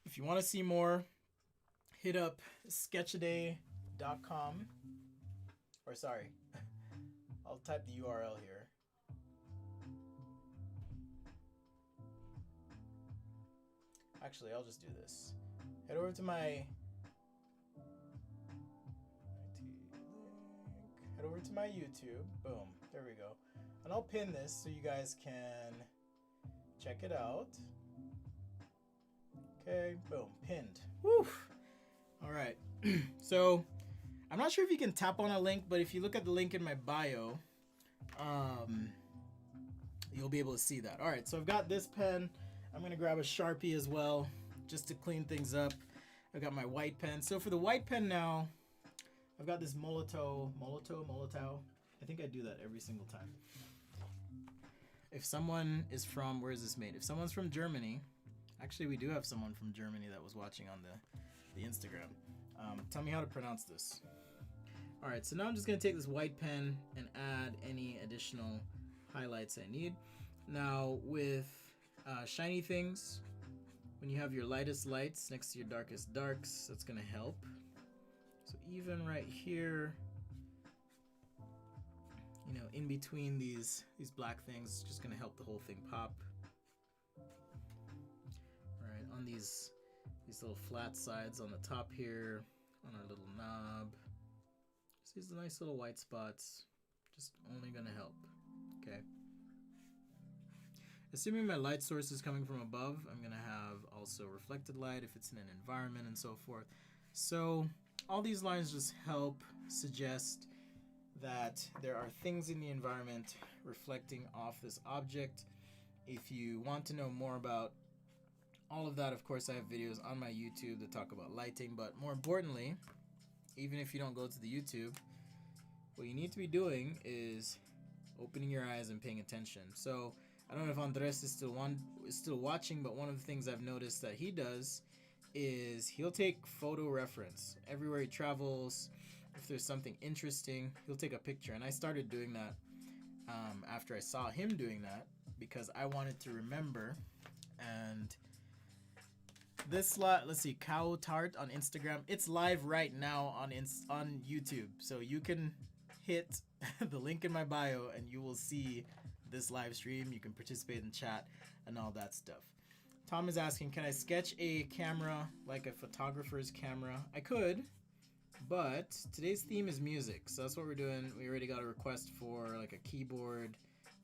If you want to see more, hit up sketchaday.com. Or sorry, I'll type the URL here. Actually, I'll just do this. Head over to my YouTube. Boom. There we go. And I'll pin this so you guys can check it out. Okay, boom, pinned. Woo! All right. So I'm not sure if you can tap on a link, but if you look at the link in my bio, you'll be able to see that. All right, so I've got this pen. I'm gonna grab a Sharpie as well, just to clean things up. I've got my white pen. So for the white pen now, I've got this Molotow. I think I do that every single time. If someone is where is this made? If someone's from Germany, actually we do have someone from Germany that was watching on the Instagram. Tell me how to pronounce this. All right, so now I'm just gonna take this white pen and add any additional highlights I need. Now with shiny things, when you have your lightest lights next to your darkest darks, that's gonna help. So even right here, you know, in between these black things, it's just gonna help the whole thing pop. All right, on these little flat sides on the top here, on our little knob, just these nice little white spots, just only gonna help. Okay. Assuming my light source is coming from above, I'm gonna have also reflected light if it's in an environment and so forth. So all these lines just help suggest that there are things in the environment reflecting off this object. If you want to know more about all of that, of course, I have videos on my YouTube that talk about lighting, but more importantly, even if you don't go to the YouTube, what you need to be doing is opening your eyes and paying attention. So I don't know if Andres is still watching, but one of the things I've noticed that he does is he'll take photo reference everywhere he travels. If there's something interesting, he'll take a picture, and I started doing that after I saw him doing that because I wanted to remember. And this let's see, Cow Tart on Instagram. It's live right now on YouTube, so you can hit the link in my bio and you will see this live stream. You can participate in chat and all that stuff. Tom is asking, can I sketch a camera like a photographer's camera? I could, but today's theme is music, so that's what we're doing. We already got a request for like a keyboard,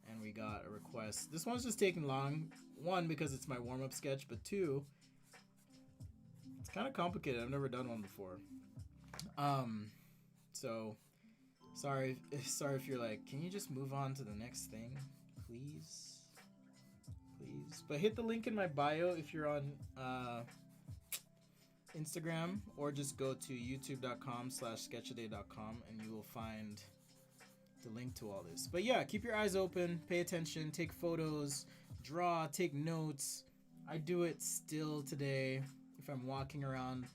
and we got a request. This one's just taking long. One, because it's my warm-up sketch, but two, it's kind of complicated. I've never done one before. So sorry if you're like, can you just move on to the next thing, please? But hit the link in my bio if you're on Instagram, or just go to youtube.com/sketchaday.com and you will find the link to all this. But yeah, keep your eyes open, pay attention, take photos, draw, take notes. I do it still today if I'm walking around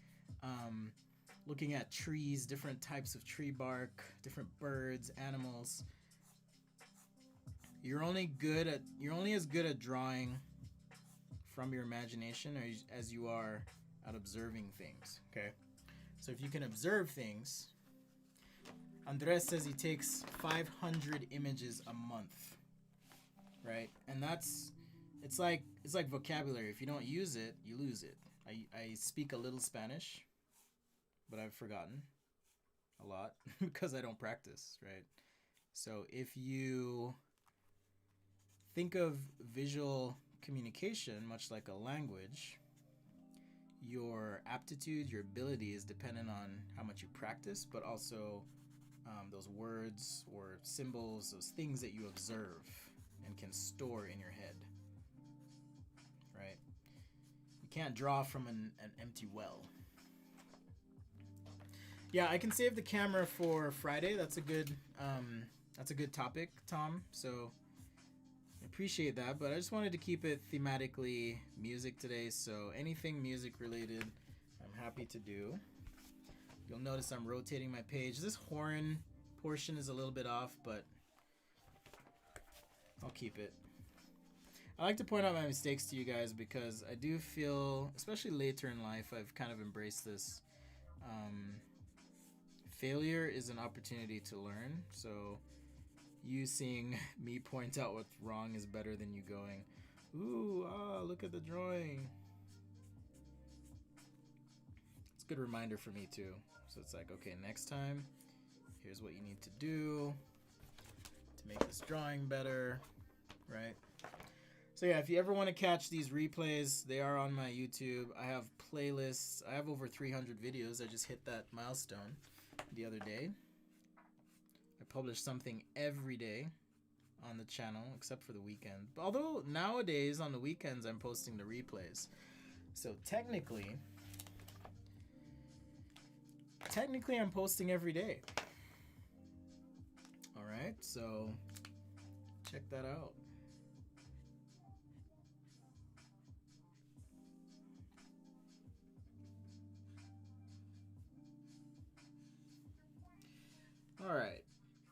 looking at trees, different types of tree bark, different birds, animals. You're only as good at drawing from your imagination as you are at observing things, okay? So if you can observe things, Andres says he takes 500 images a month, right? And it's like vocabulary. If you don't use it, you lose it. I speak a little Spanish, but I've forgotten a lot because I don't practice, right? So if you think of visual communication much like a language, your aptitude, your ability is dependent on how much you practice, but also those words or symbols, those things that you observe and can store in your head, right? You can't draw from an empty well. Yeah, I can save the camera for Friday. That's a good topic, Tom. So I appreciate that, but I just wanted to keep it thematically music today. So anything music related, I'm happy to do. You'll notice I'm rotating my page. This horn portion is a little bit off, but I'll keep it. I like to point out my mistakes to you guys because I do feel, especially later in life, I've kind of embraced this. Failure is an opportunity to learn. So you seeing me point out what's wrong is better than you going, ooh, look at the drawing. It's a good reminder for me too. So it's like, okay, next time, here's what you need to do to make this drawing better, right? So yeah, if you ever want to catch these replays, they are on my YouTube. I have playlists. I have over 300 videos. I just hit that milestone the other day. I publish something every day on the channel, except for the weekend. Although nowadays on the weekends I'm posting the replays. So technically I'm posting every day. All right, so check that out. Alright,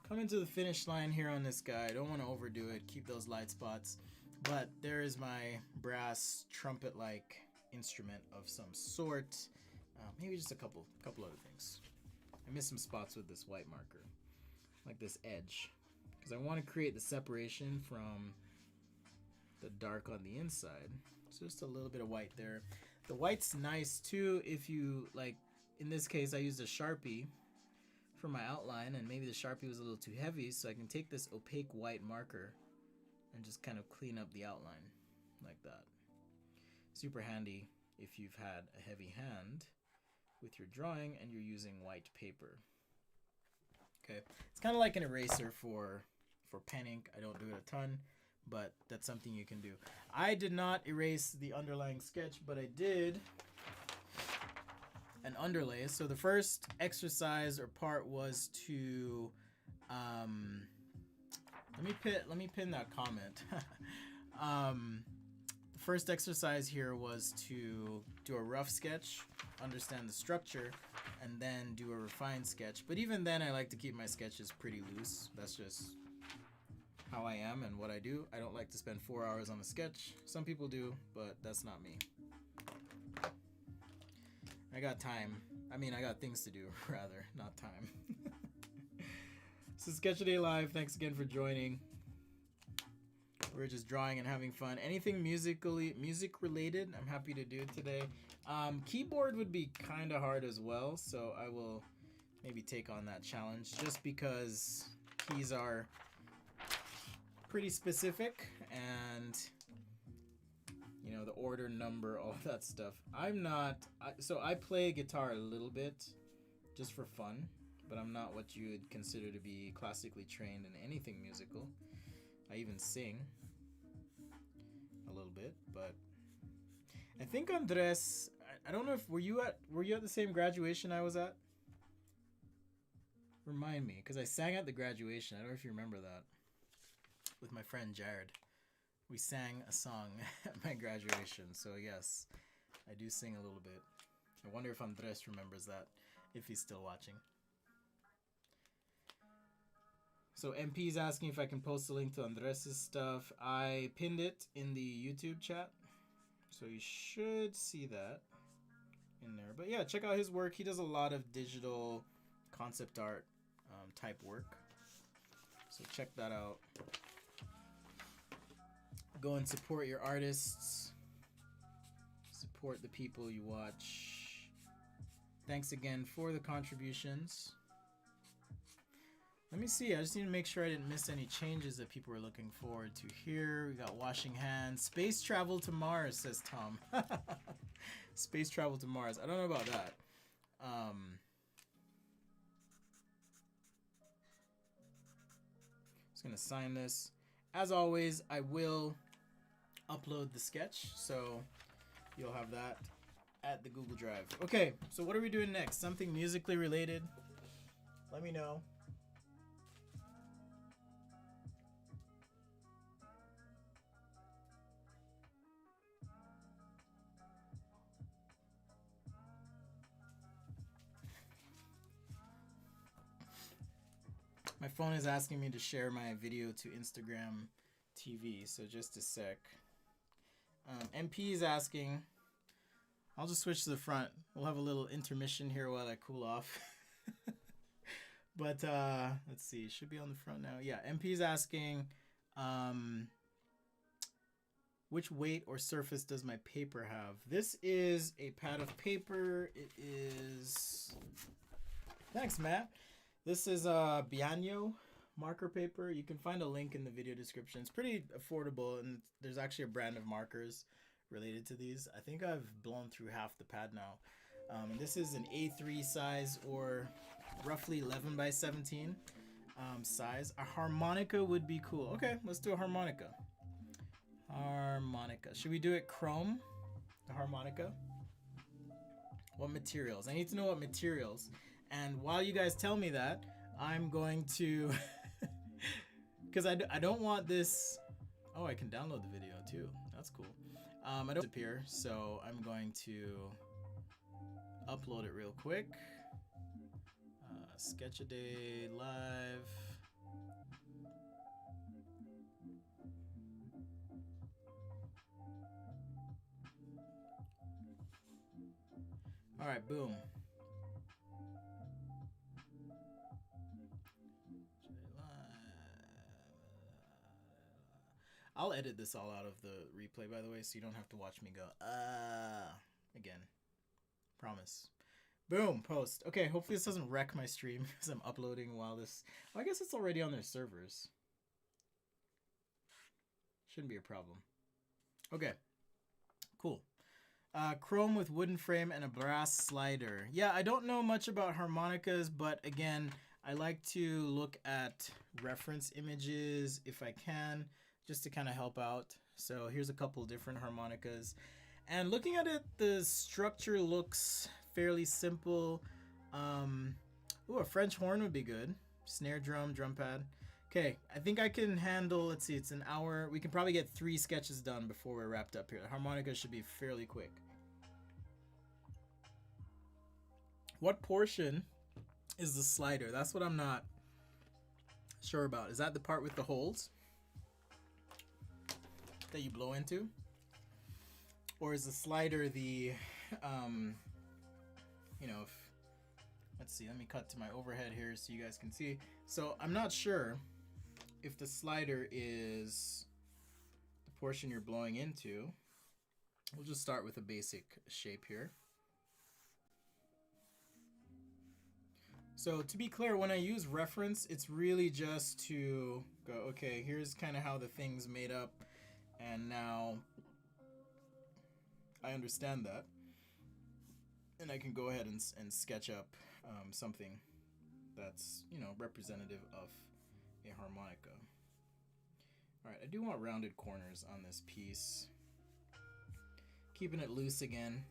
coming to the finish line here on this guy. I don't want to overdo it, keep those light spots. But there is my brass trumpet-like instrument of some sort. Maybe just a couple other things. I missed some spots with this white marker, like this edge, because I want to create the separation from the dark on the inside. So just a little bit of white there. The white's nice too if you, like, in this case I used a Sharpie for my outline, and maybe the Sharpie was a little too heavy, so I can take this opaque white marker and just kind of clean up the outline like that. Super handy if you've had a heavy hand with your drawing and you're using white paper. Okay, it's kind of like an eraser for pen ink. I don't do it a ton, but that's something you can do. I did not erase the underlying sketch, but I did an underlay. So the first exercise or part was to let me pin that comment. The first exercise here was to do a rough sketch, understand the structure, and then do a refined sketch. But even then, I like to keep my sketches pretty loose. That's just how I am and what I do. I don't like to spend 4 hours on a sketch. Some people do, but that's not me. I got time. I mean, I got things to do, rather, not time. So Sketch a Day Live, thanks again for joining. We're just drawing and having fun. Anything music related, I'm happy to do today. Keyboard would be kind of hard as well, so I will maybe take on that challenge just because keys are pretty specific, and you know, the order, number, all that stuff. So I play guitar a little bit just for fun, but I'm not what you would consider to be classically trained in anything musical. I even sing a little bit, but I think Andres, I don't know if were you at the same graduation I was at? Remind me, because I sang at the graduation. I don't know if you remember that. With my friend Jared. We sang a song at my graduation, so yes, I do sing a little bit. I wonder if Andres remembers that, if he's still watching. So MP's asking if I can post a link to Andres' stuff. I pinned it in the YouTube chat, so you should see that in there. But yeah, check out his work. He does a lot of digital concept art type work, so check that out. Go and support your artists. Support the people you watch. Thanks again for the contributions. Let me see. I just need to make sure I didn't miss any changes that people were looking forward to here. We got washing hands. Space travel to Mars, says Tom. Space travel to Mars. I don't know about that. Just going to sign this. As always, I will upload the sketch, so you'll have that at the Google Drive. Okay, so what are we doing next? Something musically related? Let me know. My phone is asking me to share my video to Instagram TV, so just a sec. MP is asking. I'll just switch to the front. We'll have a little intermission here while I cool off. But let's see. It should be on the front now. Yeah, MP is asking, which weight or surface does my paper have? This is a pad of paper. It is... Thanks, Matt. This is Bianyo marker paper. You can find a link in the video description. It's pretty affordable, and there's actually a brand of markers related to these. I think I've blown through half the pad now. This is an A3 size, or roughly 11 by 17 size. A harmonica would be cool. Okay, let's do a harmonica. Harmonica. Should we do it chrome? The harmonica? What materials? I need to know what materials. And while you guys tell me that, I'm going to, because I don't want this. Oh, I can download the video too. That's cool. I don't appear, so I'm going to upload it real quick. Sketch a Day live. All right, boom. I'll edit this all out of the replay, by the way, so you don't have to watch me go, again. Promise. Boom, post. Okay, hopefully this doesn't wreck my stream because I'm uploading while this... Well, I guess it's already on their servers. Shouldn't be a problem. Okay, cool. Chrome with wooden frame and a brass slider. Yeah, I don't know much about harmonicas, but again, I like to look at reference images if I can, just to kind of help out. So here's a couple different harmonicas. And looking at it, the structure looks fairly simple. Ooh, a French horn would be good. Snare drum, drum pad. Okay, I think I can handle, let's see, it's an hour. We can probably get 3 sketches done before we're wrapped up here. The harmonica should be fairly quick. What portion is the slider? That's what I'm not sure about. Is that the part with the holes that you blow into? Or is the slider the, you know, let's see, let me cut to my overhead here so you guys can see. So I'm not sure if the slider is the portion you're blowing into. We'll just start with a basic shape here. So to be clear, when I use reference, it's really just to go, okay, here's kind of how the thing's made up, and now I understand that, and I can go ahead and sketch up something that's, you know, representative of a harmonica. All right, I do want rounded corners on this piece. Keeping it loose again,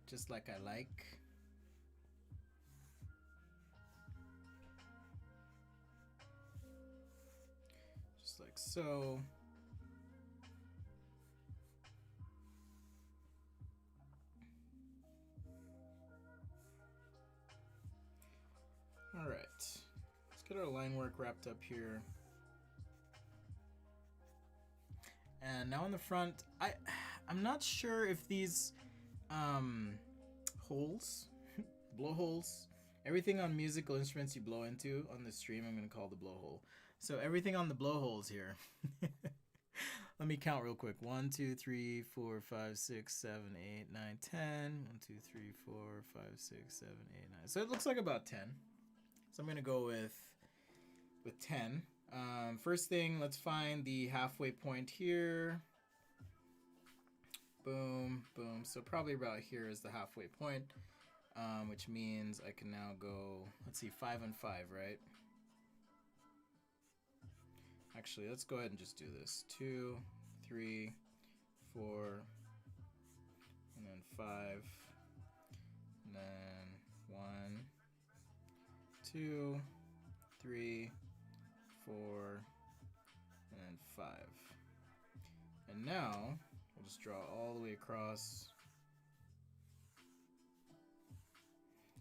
just like I like. Just like so. All right, let's get our line work wrapped up here. And now in the front, I'm not sure if these holes, blowholes, everything on musical instruments you blow into on the stream, I'm gonna call the blowhole. So everything on the blowholes here. Let me count real quick. 1, 2, 3, 4, 5, 6, 7, 8, 9, 10. 1, 2, 3, 4, 5, 6, 7, 8, 9. So it looks like about 10. So I'm gonna go with 10. First thing, let's find the halfway point here. Boom, boom. So probably about here is the halfway point, which means I can now go, let's see, 5 and 5, right? Actually, let's go ahead and just do this. 2, 3, 4, and then 5, and then 1, 2, 3, 4, and then 5. And now we'll just draw all the way across.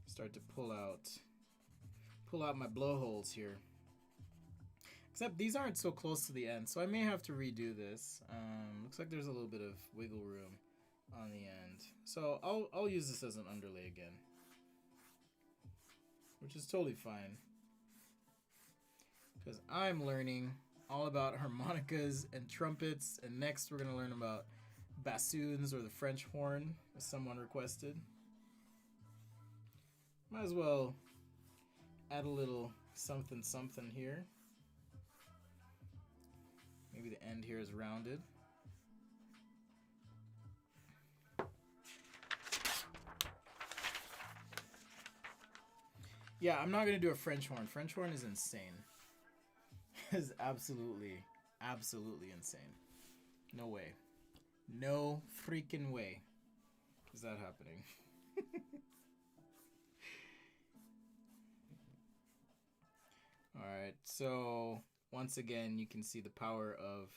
Start to pull out my blowholes here. Except these aren't so close to the end, so I may have to redo this. Looks like there's a little bit of wiggle room on the end. So I'll use this as an underlay again, which is totally fine, because I'm learning all about harmonicas and trumpets, and next we're gonna learn about bassoons, or the French horn, as someone requested. Might as well add a little something something here. Maybe the end here is rounded. Yeah, I'm not gonna do a French horn. French horn is insane. Is absolutely, absolutely insane. No way. No freaking way is that happening. Alright, so once again, you can see the power of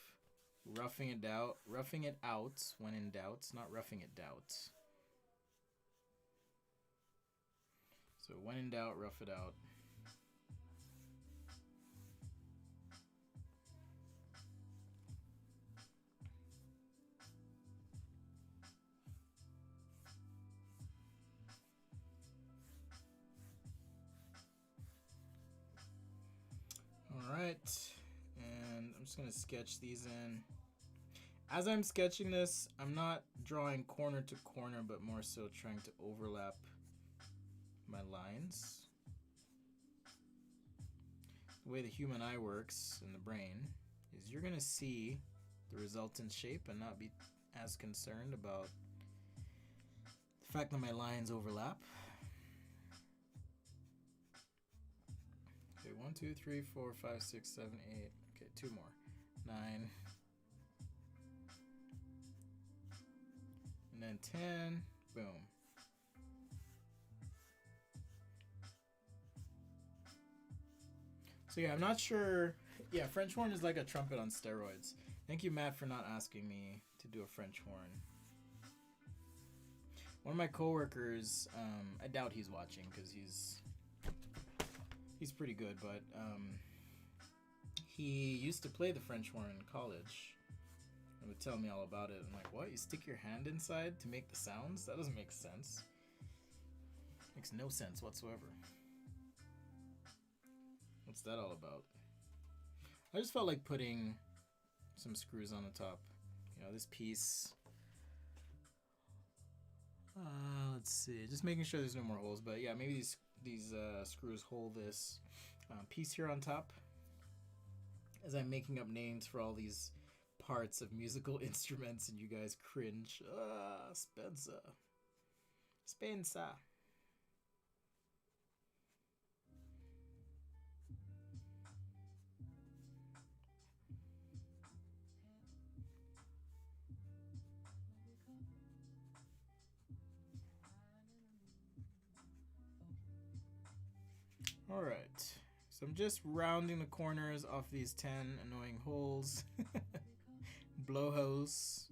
roughing it out when in doubt, not roughing it out. So when in doubt, rough it out. All right, and I'm just gonna sketch these in. As I'm sketching this, I'm not drawing corner to corner, but more so trying to overlap my lines. The way the human eye works in the brain is you're gonna see the resultant shape and not be as concerned about the fact that my lines overlap. Okay, 1, 2, 3, 4, 5, 6, 7, 8. Okay, 2 more. 9. And then 10. Boom. So yeah, I'm not sure. Yeah, French horn is like a trumpet on steroids. Thank you, Matt, for not asking me to do a French horn. One of my coworkers, I doubt he's watching because he's pretty good, but he used to play the French horn in college and would tell me all about it. I'm like, what? You stick your hand inside to make the sounds? That doesn't make sense. Makes no sense whatsoever. What's that all about? I just felt like putting some screws on the top. You know, this piece. Let's see. Just making sure there's no more holes. But yeah, maybe these screws hold this piece here on top. As I'm making up names for all these parts of musical instruments, and you guys cringe. Spencer. Alright, so I'm just rounding the corners off these 10 annoying holes. Blowholes.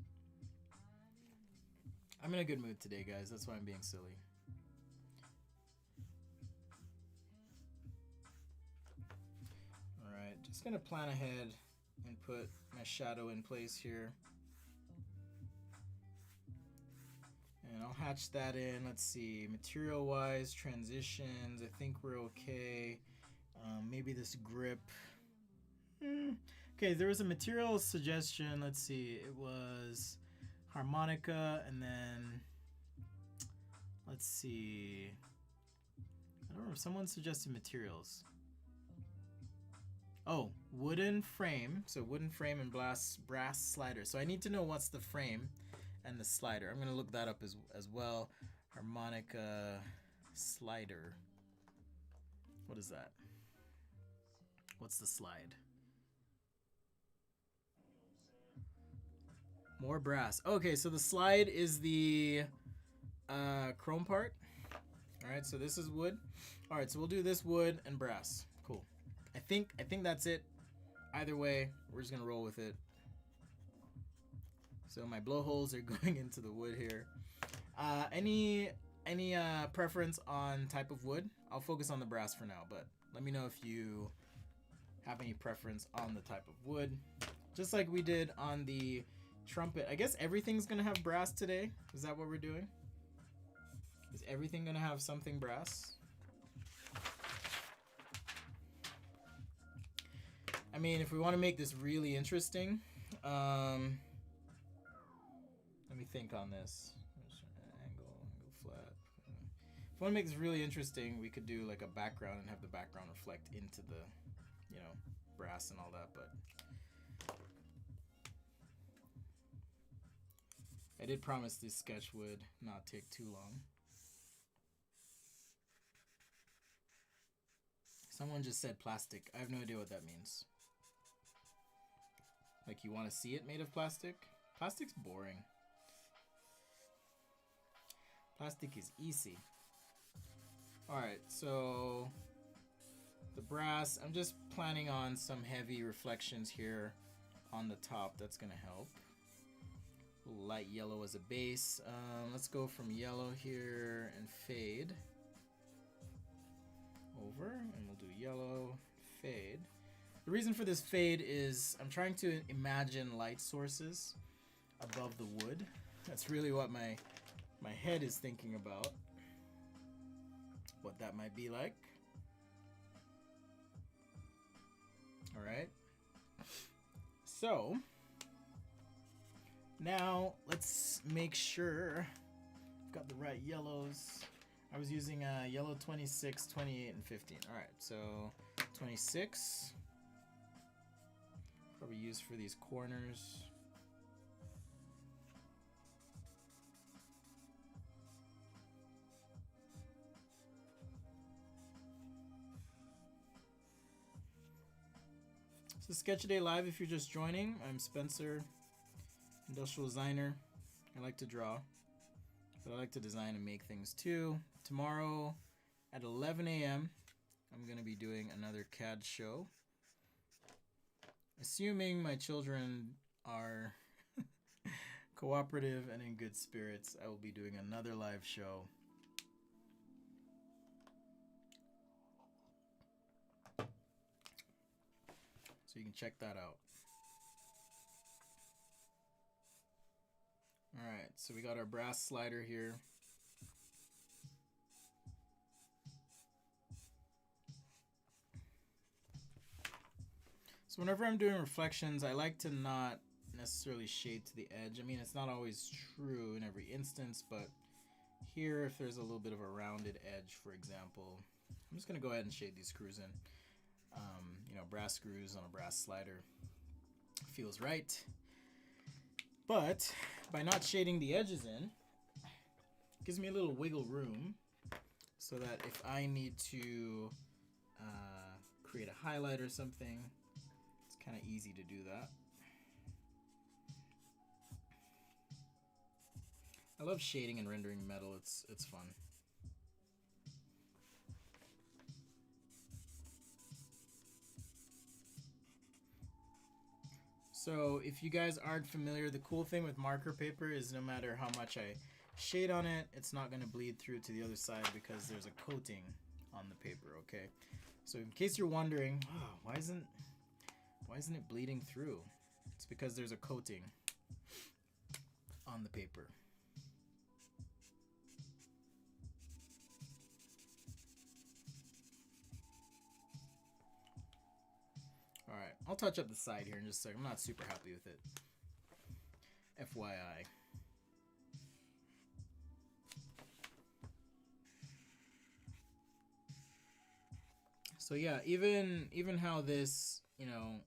I'm in a good mood today, guys. That's why I'm being silly. Alright, just gonna plan ahead and put my shadow in place here. And I'll hatch that in. Let's see, material wise, transitions, I think we're okay. Maybe this grip. Okay, there was a material suggestion. Let's see, it was harmonica, and then let's see, I don't know if someone suggested materials. Oh, wooden frame. So wooden frame and brass slider. So I need to know what's the frame and the slider. I'm gonna look that up as well. Harmonica slider. What is that? What's the slide? More brass. Okay, so the slide is the chrome part. Alright, so this is wood. Alright, so we'll do this wood and brass. Cool. I think that's it. Either way, we're just gonna roll with it. So my blowholes are going into the wood here. Any preference on type of wood? I'll focus on the brass for now, but let me know if you have any preference on the type of wood. Just like we did on the trumpet. I guess everything's gonna have brass today. Is that what we're doing? Is everything gonna have something brass? I mean, if we want to make this really interesting, let me think on this. Angle flat. If we want to make this really interesting, we could do like a background and have the background reflect into the, you know, brass and all that, but I did promise this sketch would not take too long. Someone just said plastic. I have no idea what that means. Like, you want to see it made of plastic? Plastic's boring. Plastic is easy. Alright, so the brass, I'm just planning on some heavy reflections here on the top. That's gonna help. Light yellow as a base. Let's go from yellow here and fade. over, and we'll do yellow, fade. The reason for this fade is I'm trying to imagine light sources above the wood. That's really what my head is thinking about. What that might be like. Alright. So, now let's make sure I've got the right yellows. I was using yellow 26, 28, and 15. Alright, so 26. Probably used for these corners. So Sketch A Day Live, if you're just joining, I'm Spencer, industrial designer. I like to draw, but I like to design and make things too. Tomorrow at 11 a.m. I'm going to be doing another CAD show. Assuming my children are cooperative and in good spirits, I will be doing another live show. So you can check that out. Alright, so we got our brass slider here. So whenever I'm doing reflections, I like to not necessarily shade to the edge. I mean, it's not always true in every instance, but here, if there's a little bit of a rounded edge, for example, I'm just going to go ahead and shade these screws in. You know, brass screws on a brass slider feels right. But by not shading the edges in, it gives me a little wiggle room so that if I need to create a highlight or something, it's kind of easy to do that. I love shading and rendering metal. It's fun. So if you guys aren't familiar, the cool thing with marker paper is no matter how much I shade on it, it's not going to bleed through to the other side because there's a coating on the paper, okay? So in case you're wondering, oh, why isn't it bleeding through? It's because there's a coating on the paper. Alright, I'll touch up the side here in just a second. I'm not super happy with it. FYI. So yeah, even how this, you know,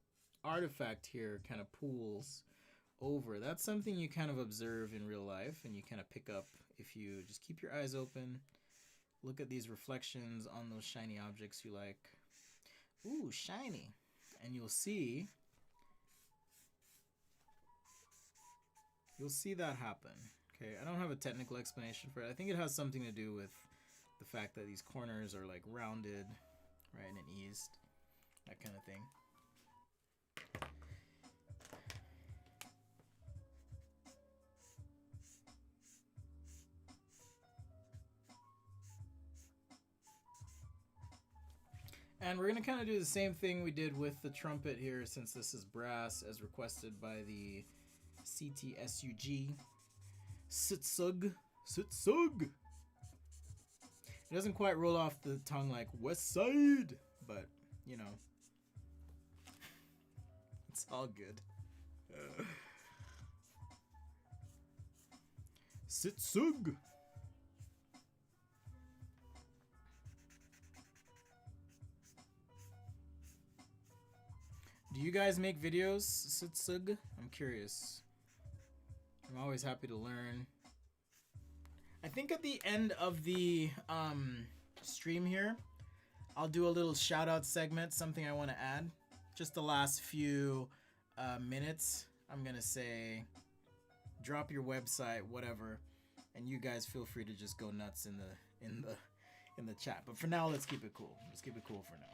artifact here kind of pools over, that's something you kind of observe in real life and you kind of pick up if you just keep your eyes open, look at these reflections on those shiny objects you like. Ooh, shiny. And you'll see that happen. Okay, I don't have a technical explanation for it. I think it has something to do with the fact that these corners are like rounded, right, and eased, that kind of thing. And we're going to kind of do the same thing we did with the trumpet here, since this is brass, as requested by the CTSUG. Sitsug. Sitsug! It doesn't quite roll off the tongue like West Side, but, you know, it's all good. Sitsug! Do you guys make videos, Sitsug? I'm curious. I'm always happy to learn. I think at the end of the stream here, I'll do a little shout out segment, something I want to add. Just the last few minutes, I'm gonna say, drop your website, whatever, and you guys feel free to just go nuts in the chat. But for now, let's keep it cool. Let's keep it cool for now.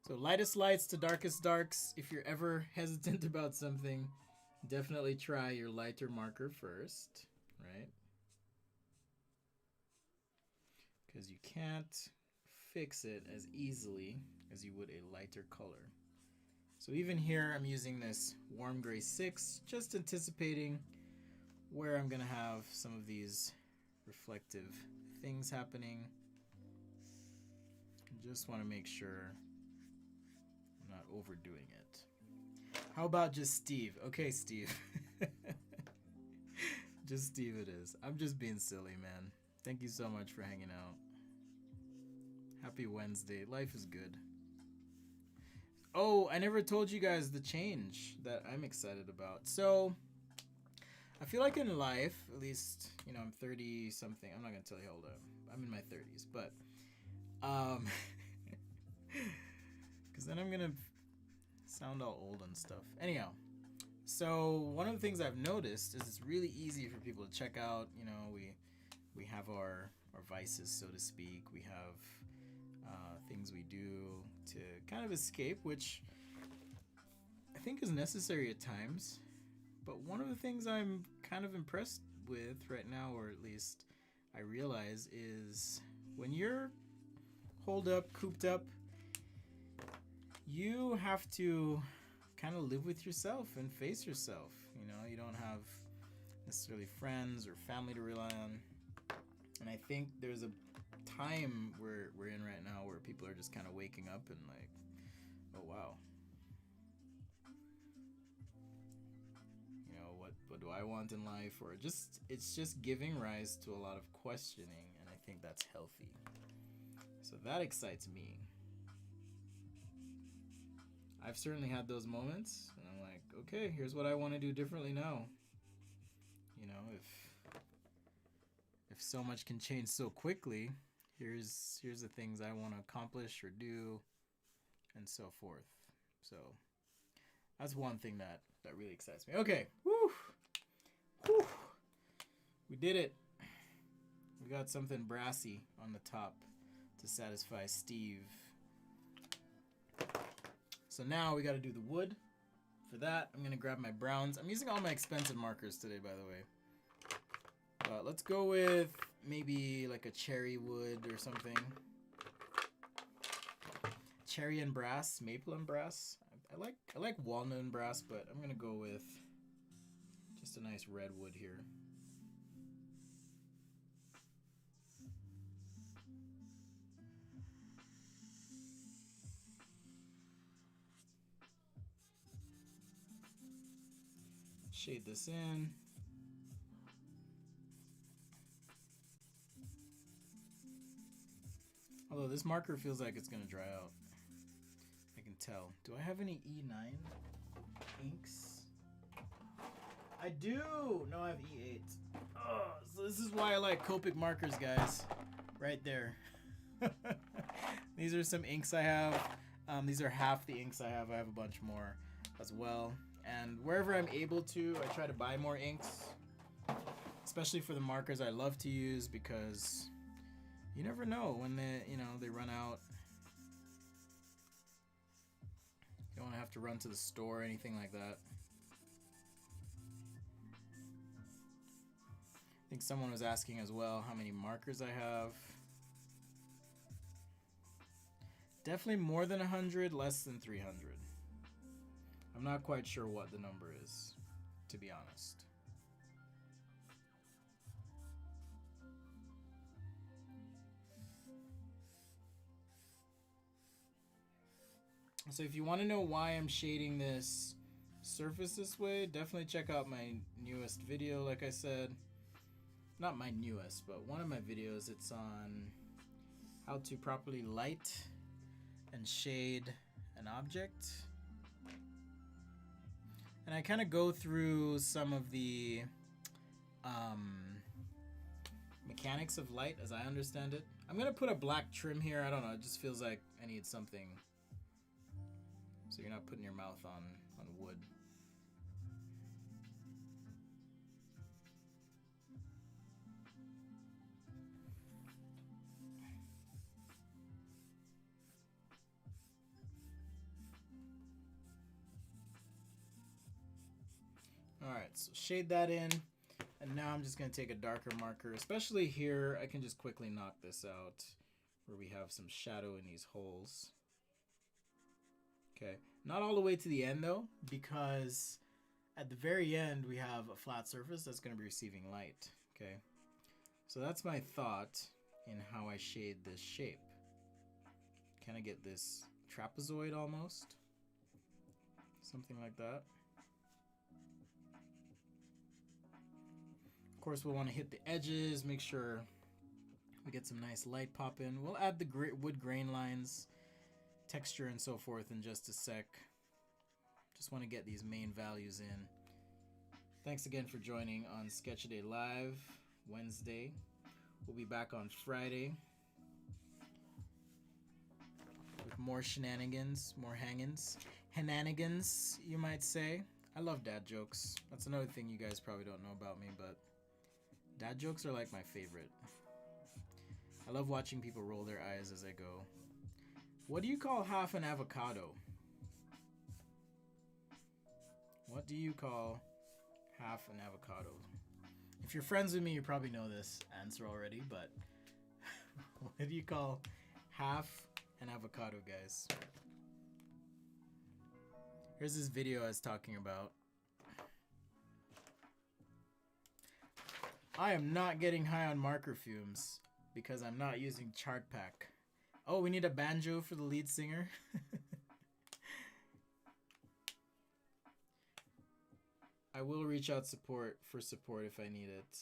So lightest lights to darkest darks. If you're ever hesitant about something, definitely try your lighter marker first, right? because you can't fix it as easily as you would a lighter color. So even here, I'm using this warm gray 6, just anticipating where I'm gonna have some of these reflective things happening. Just want to make sure I'm not overdoing it. How about just Steve? Okay, Steve. Just Steve it is. I'm just being silly, man. Thank you so much for hanging out. Happy Wednesday. Life is good. Oh, I never told you guys the change that I'm excited about. So, I feel like in life, at least, you know, I'm 30 something. I'm not going to tell you how old I'm in my 30s, but because then I'm going to sound all old and stuff. Anyhow, so one of the things I've noticed is it's really easy for people to check out. You know, we have our vices, so to speak. We have things we do to kind of escape, which I think is necessary at times. But one of the things I'm kind of impressed with right now, or at least I realize, is when you're holed up, cooped up, you have to kind of live with yourself and face yourself. You know, you don't have necessarily friends or family to rely on. And I think there's a time we're in right now where people are just kind of waking up and like, oh wow, you know, what do I want in life? Or just, it's just giving rise to a lot of questioning, and I think that's healthy. So that excites me. I've certainly had those moments, and I'm like, okay, here's what I want to do differently now. You know, if so much can change so quickly, here's the things I want to accomplish or do, and so forth. So that's one thing that really excites me. Okay, woo, woo, we did it. We got something brassy on the top to satisfy Steve. So now we got to do the wood. For that, I'm gonna grab my browns. I'm using all my expensive markers today, by the way. Let's go with maybe like a cherry wood or something. Cherry and brass, maple and brass. I like walnut and brass, but I'm gonna go with just a nice red wood here. Shade this in. Although this marker feels like it's gonna dry out. I can tell. Do I have any E9 inks? I do! No, I have E8. Oh, so this is why I like Copic markers, guys. Right there. These are some inks I have. These are half the inks I have. I have a bunch more as well. And wherever I'm able to, I try to buy more inks. Especially for the markers I love to use, because you never know when they run out. You don't want to have to run to the store or anything like that. I think someone was asking as well how many markers I have. Definitely more than 100, less than 300. I'm not quite sure what the number is, to be honest. So if you want to know why I'm shading this surface this way, definitely check out my newest video, like I said. Not my newest, but one of my videos. It's on how to properly light and shade an object. And I kind of go through some of the mechanics of light as I understand it. I'm going to put a black trim here. I don't know. It just feels like I need something so you're not putting your mouth on wood. Alright, so shade that in. And now I'm just going to take a darker marker, especially here. I can just quickly knock this out where we have some shadow in these holes. Okay, not all the way to the end though, because at the very end we have a flat surface that's going to be receiving light. Okay, so that's my thought in how I shade this shape. Kind of get this trapezoid almost, something like that. Of course, we'll want to hit the edges, make sure we get some nice light pop in. We'll add the wood grain lines, texture, and so forth in just a sec. Just want to get these main values in. Thanks again for joining on Sketch-A-Day Live Wednesday. We'll be back on Friday with more shenanigans, more henanigans, you might say. I love dad jokes. That's another thing you guys probably don't know about me, but dad jokes are like my favorite. I love watching people roll their eyes as I go. What do you call half an avocado? What do you call half an avocado? If you're friends with me, you probably know this answer already, but what do you call half an avocado, guys? Here's this video I was talking about. I am not getting high on marker fumes because I'm not using chart pack. Oh, we need a banjo for the lead singer. I will reach out for support if I need it.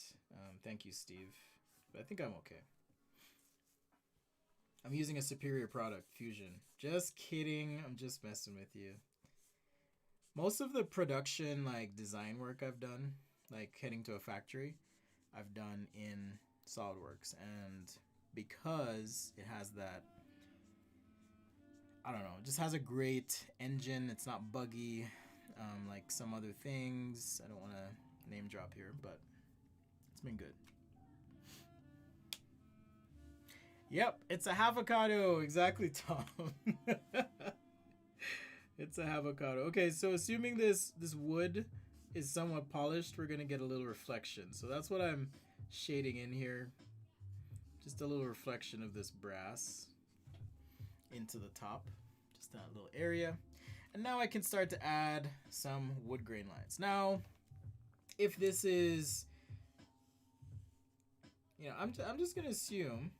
Thank you, Steve. But I think I'm okay. I'm using a superior product, Fusion. Just kidding. I'm just messing with you. Most of the production, like design work I've done, like heading to a factory, I've done in SolidWorks. And because it has that, I don't know, it just has a great engine. It's not buggy. Like some other things. I don't want to name drop here, but it's been good. Yep, it's a avocado. Exactly, Tom. It's a avocado. Okay, so assuming this wood is somewhat polished, we're gonna get a little reflection. So that's what I'm shading in here. Just a little reflection of this brass into the top. Just that little area. And now I can start to add some wood grain lines. Now, if this is, you know, I'm just gonna assume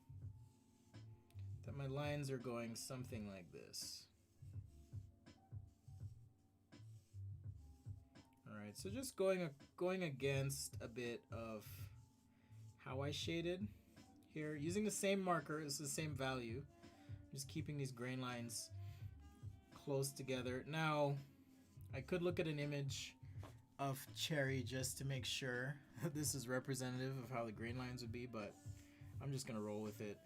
that my lines are going something like this. All right, so just going against a bit of how I shaded here, using the same marker. It's the same value. Just keeping these grain lines close together. Now, I could look at an image of cherry just to make sure that this is representative of how the grain lines would be, but I'm just gonna roll with it.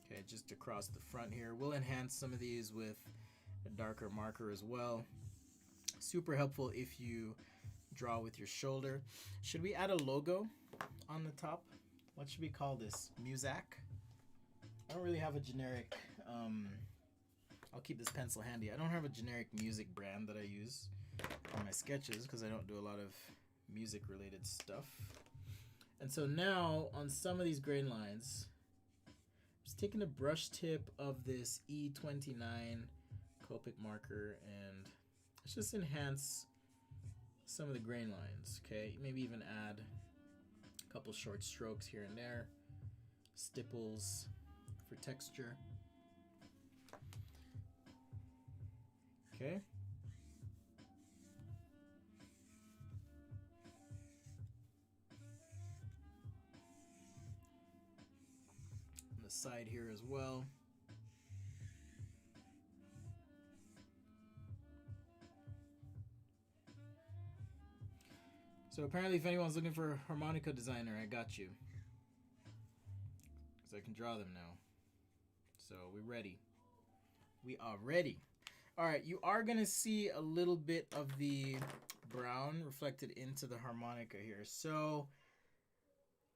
Okay, just across the front here. We'll enhance some of these with a darker marker as well. Super helpful if you draw with your shoulder. Should we add a logo on the top? What should we call this? Muzak? I don't really have a generic, I'll keep this pencil handy. I don't have a generic music brand that I use on my sketches because I don't do a lot of music related stuff. And so now on some of these grain lines, I'm just taking a brush tip of this E29 Copic marker and let's just enhance some of the grain lines, okay? Maybe even add a couple short strokes here and there, stipples for texture. Okay. On the side here as well. So apparently if anyone's looking for a harmonica designer, I got you. Because I can draw them now. So we're ready. We are ready. Alright, you are going to see a little bit of the brown reflected into the harmonica here. So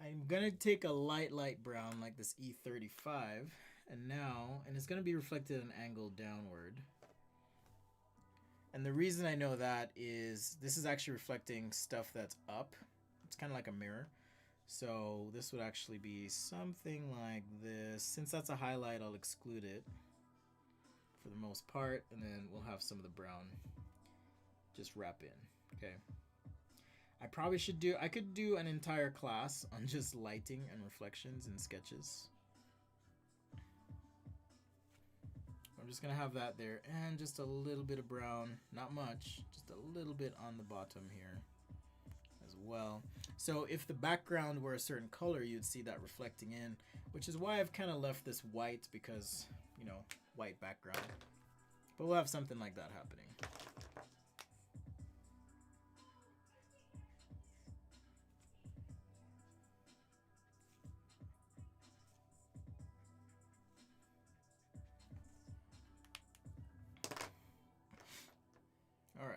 I'm going to take a light brown like this E35. And it's going to be reflected at an angle downward. And the reason I know that is this is actually reflecting stuff that's up. It's kind of like a mirror. So this would actually be something like this. Since that's a highlight, I'll exclude it for the most part, and then we'll have some of the brown just wrap in. Okay. I could do an entire class on just lighting and reflections in sketches. I'm just gonna have that there, and just a little bit of brown, not much, just a little bit on the bottom here as well. So if the background were a certain color, you'd see that reflecting in, which is why I've kind of left this white, because, you know, white background. But we'll have something like that happening. All right.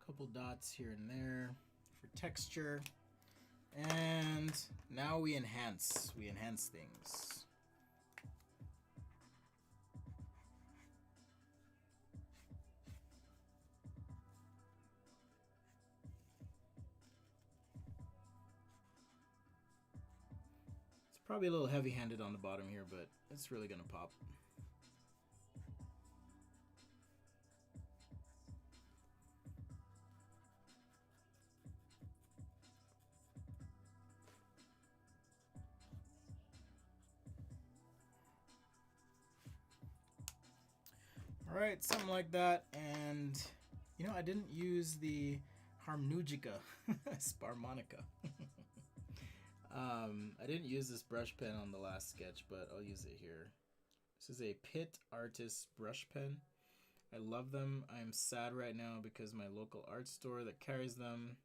Couple dots here and there for texture. And now we enhance things. It's probably a little heavy-handed on the bottom here, but it's really gonna pop. All right, something like that. And you know, I didn't use the harmonica, harmonica. I didn't use this brush pen on the last sketch, but I'll use it here. This is a Pitt Artist brush pen. I love them. I'm sad right now because my local art store that carries them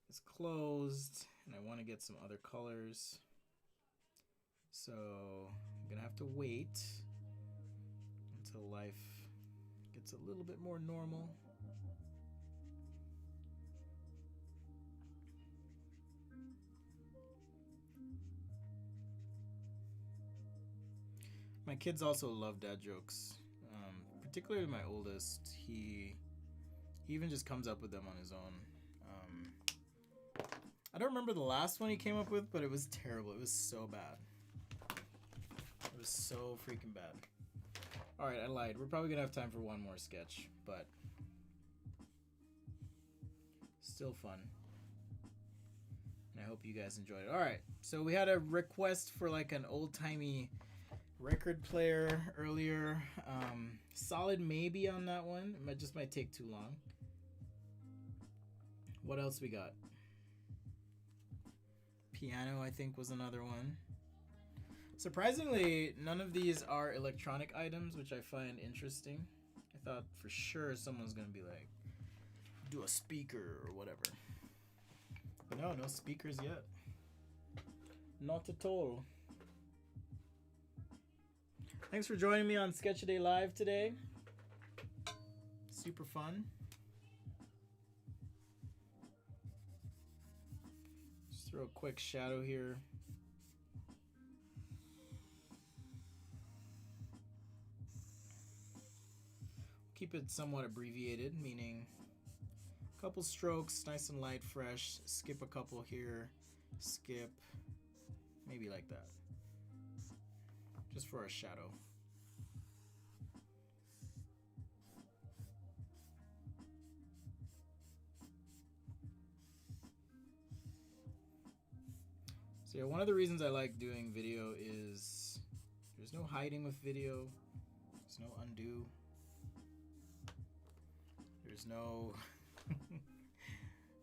is closed, and I want to get some other colors. So I'm gonna have to wait until life gets a little bit more normal. My kids also love dad jokes, particularly my oldest. He even just comes up with them on his own. I don't remember the last one he came up with, but it was terrible. It was so bad. It was so freaking bad. All right, I lied. We're probably gonna have time for one more sketch, but still fun. And I hope you guys enjoyed it. All right, so we had a request for like an old-timey record player earlier. Solid maybe on that one. It just might take too long. What else we got? Piano, I think, was another one. Surprisingly, none of these are electronic items, which I find interesting. I thought for sure someone's gonna be like, do a speaker or whatever. But no speakers yet. Not at all. Thanks for joining me on Sketch-A-Day Live today. Super fun. Just throw a quick shadow here. Keep it somewhat abbreviated, meaning a couple strokes, nice and light, fresh. Skip a couple here. Skip. Maybe like that. Just for a shadow. So yeah, one of the reasons I like doing video is there's no hiding with video. There's no undo. There's no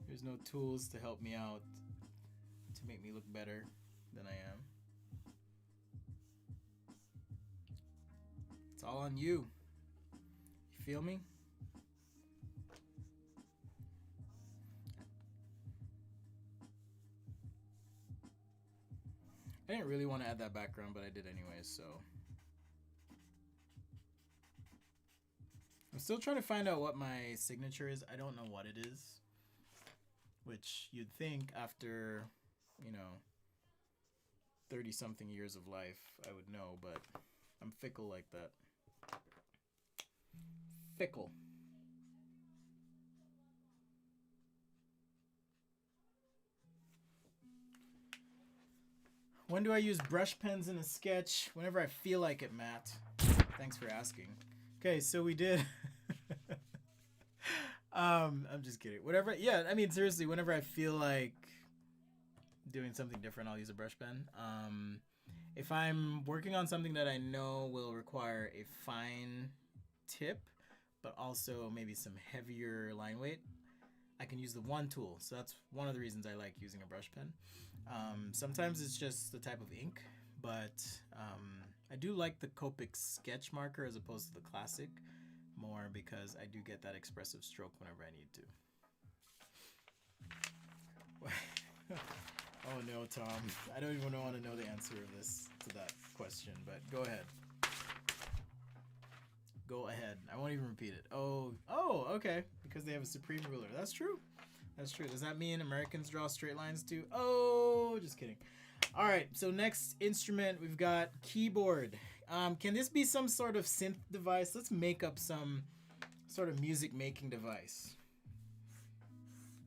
there's no tools to help me out to make me look better than I am. It's all on you. You feel me? I didn't really want to add that background, but I did anyway, so. I'm still trying to find out what my signature is. I don't know what it is. Which you'd think after, 30-something years of life, I would know, but I'm fickle like that. Fickle. When do I use brush pens in a sketch? Whenever I feel like it, Matt. Thanks for asking. Okay, so we did... I'm just kidding. Whatever, yeah, I mean, seriously, whenever I feel like doing something different, I'll use a brush pen. If I'm working on something that I know will require a fine tip, but also maybe some heavier line weight, I can use the one tool. So that's one of the reasons I like using a brush pen. Sometimes it's just the type of ink, but I do like the Copic sketch marker as opposed to the classic more because I do get that expressive stroke whenever I need to. Oh no, Tom. I don't even want to know the answer to that question, but go ahead. Go ahead. I won't even repeat it. Oh, okay. Because they have a supreme ruler. That's true. That's true. Does that mean Americans draw straight lines too? Oh, just kidding. All right. So next instrument, we've got keyboard. Can this be some sort of synth device? Let's make up some sort of music making device.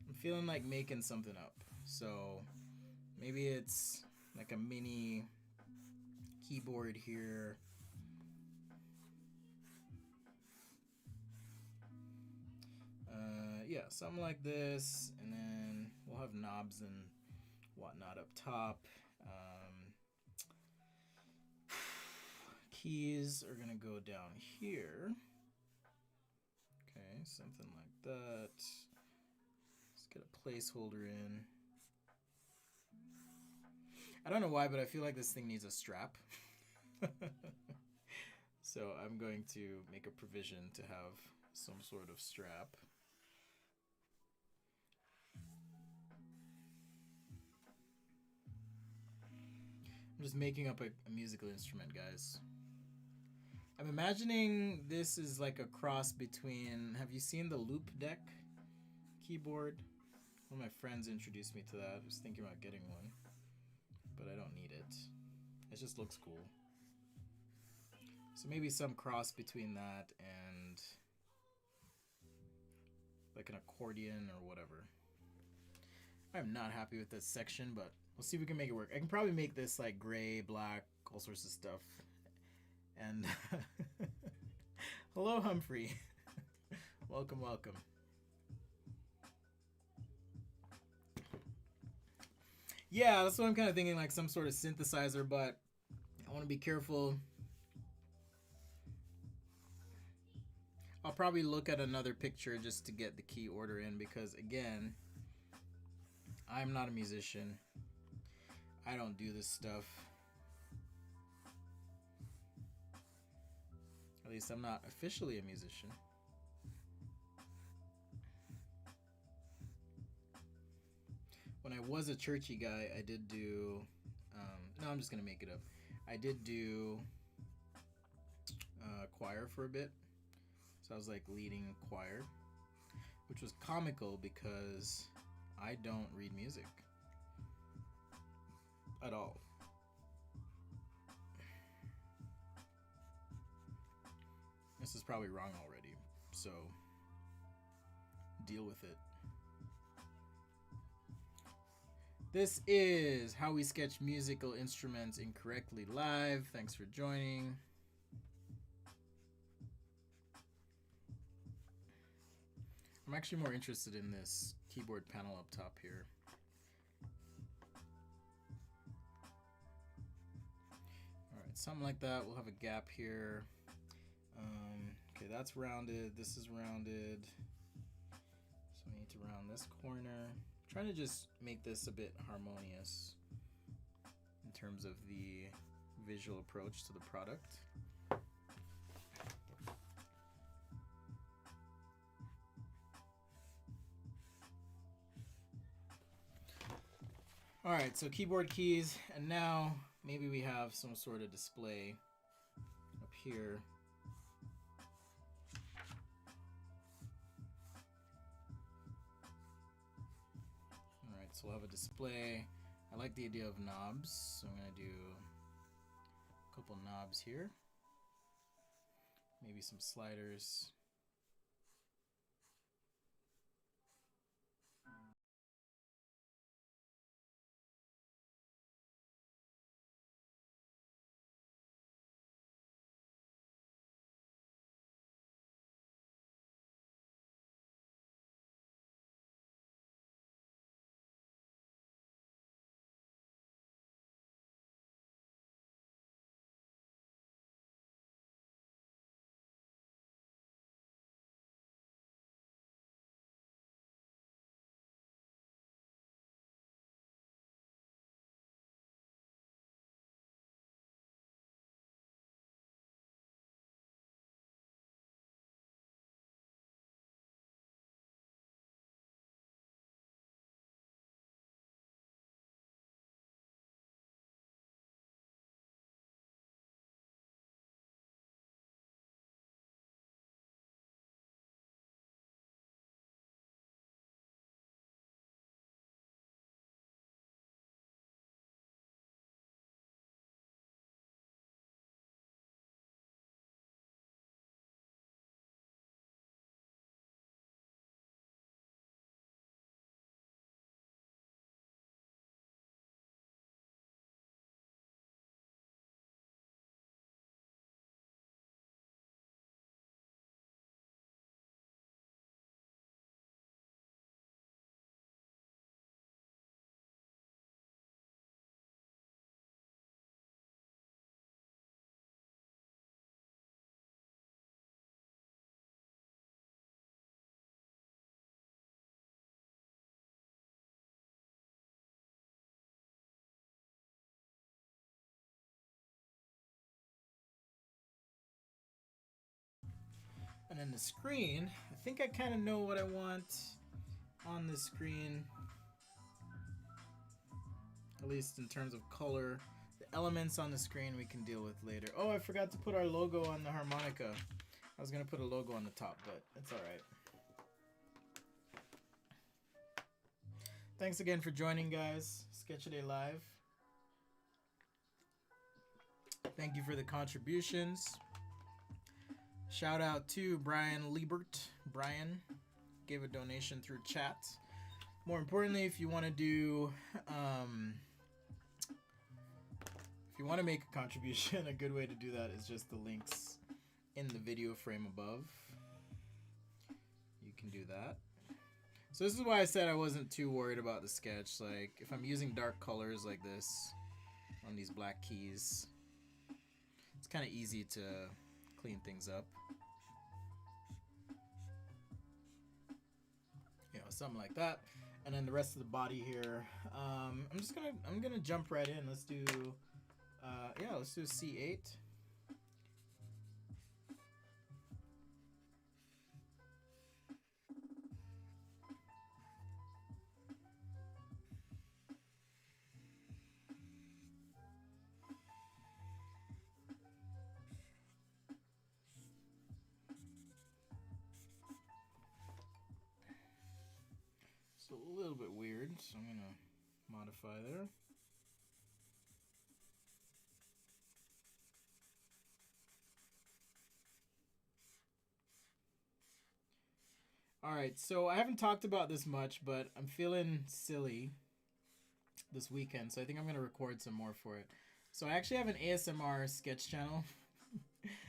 I'm feeling like making something up. So maybe it's like a mini keyboard here. Yeah, something like this, and then we'll have knobs and whatnot up top. Keys are gonna go down here. Okay, something like that. Let's get a placeholder in. I don't know why, but I feel like this thing needs a strap. So I'm going to make a provision to have some sort of strap. I'm just making up a musical instrument, guys. I'm imagining this is like a cross between... Have you seen the Loop Deck keyboard? One of my friends introduced me to that. I was thinking about getting one, but I don't need it. It just looks cool. So maybe some cross between that and like an accordion or whatever. I'm not happy with this section, but we'll see if we can make it work. I can probably make this like gray, black, all sorts of stuff. And hello, Humphrey. Welcome, welcome. Yeah, that's what I'm kind of thinking, like some sort of synthesizer, but I want to be careful. I'll probably look at another picture just to get the key order in because, again, I'm not a musician. I don't do this stuff. At least I'm not officially a musician. When I was a churchy guy, I did do... no, I'm just going to make it up. I did do choir for a bit. So I was like leading choir, which was comical because I don't read music at all. This is probably wrong already, so deal with it. This is How We Sketch Musical Instruments Incorrectly Live. Thanks for joining. I'm actually more interested in this keyboard panel up top here. Alright, something like that. We'll have a gap here. Okay, that's rounded. This is rounded. So we need to round this corner. I'm trying to just make this a bit harmonious in terms of the visual approach to the product. Alright, so keyboard keys, and now maybe we have some sort of display up here. All right, so we'll have a display. I like the idea of knobs, so I'm gonna do a couple knobs here. Maybe some sliders. And then the screen, I think I kind of know what I want on the screen, at least in terms of color. The elements on the screen we can deal with later. Oh, I forgot to put our logo on the harmonica. I was gonna put a logo on the top, but it's all right. Thanks again for joining, guys. Sketch-A-Day Live. Thank you for the contributions. Shout out to Brian Liebert. Brian gave a donation through chat. More importantly, if you want to do, if you want to make a contribution, a good way to do that is just the links in the video frame above. You can do that. So this is why I said I wasn't too worried about the sketch. Like, if I'm using dark colors like this on these black keys, it's kind of easy to clean things up. You know, something like that. And then the rest of the body here, I'm gonna jump right in. Let's do let's do C8. It's a little bit weird, so I'm gonna modify there. Alright, so I haven't talked about this much, but I'm feeling silly this weekend, so I think I'm going to record some more for it. So I actually have an ASMR sketch channel.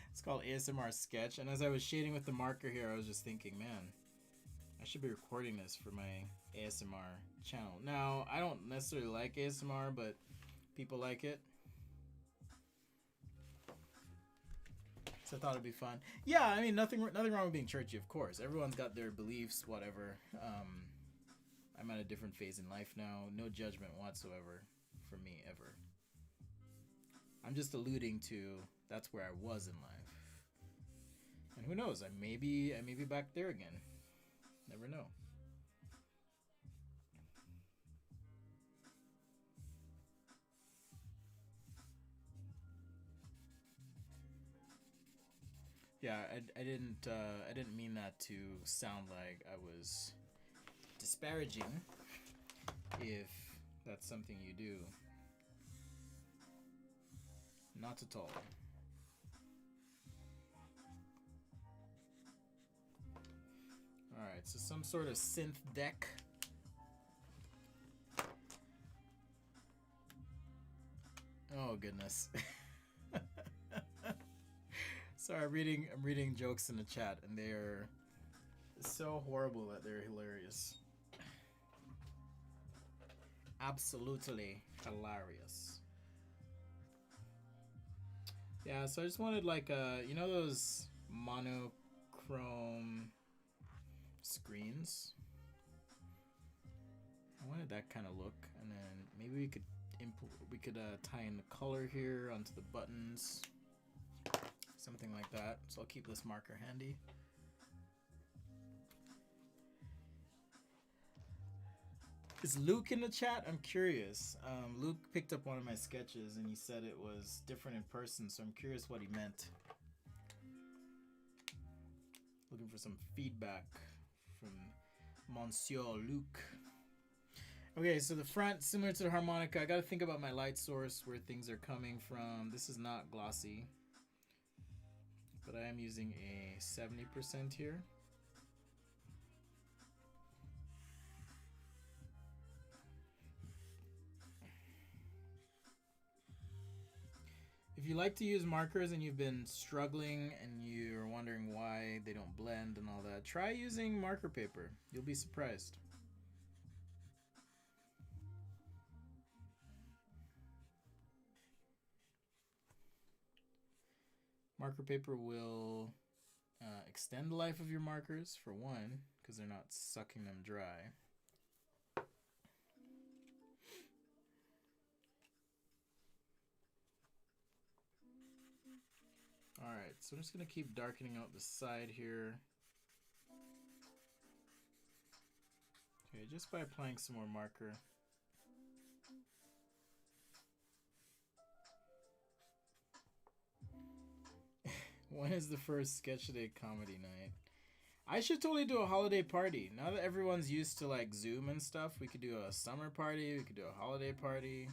It's called ASMR Sketch, and as I was shading with the marker here, I was just thinking, man, I should be recording this for my ASMR channel. Now, I don't necessarily like ASMR, but people like it. So I thought it'd be fun. Yeah, I mean, nothing wrong with being churchy, of course. Everyone's got their beliefs, whatever. I'm at a different phase in life now. No judgment whatsoever for me, ever. I'm just alluding to that's where I was in life. And who knows? I may be back there again. Never know. Yeah, I didn't mean that to sound like I was disparaging if that's something you do. Not at all. Alright, so some sort of synth deck. Oh goodness. Sorry, I'm reading jokes in the chat and they're so horrible that they're hilarious. Absolutely hilarious. Yeah, so I just wanted like you know those monochrome screens? I wanted that kind of look, and then maybe we could tie in the color here onto the buttons. Something like that. So I'll keep this marker handy. Is Luke in the chat? I'm curious. Luke picked up one of my sketches and he said it was different in person, so I'm curious what he meant. Looking for some feedback from Monsieur Luke. Okay, so the front, similar to the harmonica, I gotta think about my light source, where things are coming from. This is not glossy, but I am using a 70% here. If you like to use markers and you've been struggling and you're wondering why they don't blend and all that, try using marker paper. You'll be surprised. Marker paper will extend the life of your markers, for one, because they're not sucking them dry. Alright, so I'm just going to keep darkening out the side here. Okay, just by applying some more marker. When is the first Sketch Day comedy night? I should totally do a holiday party. Now that everyone's used to like Zoom and stuff, we could do a summer party, we could do a holiday party.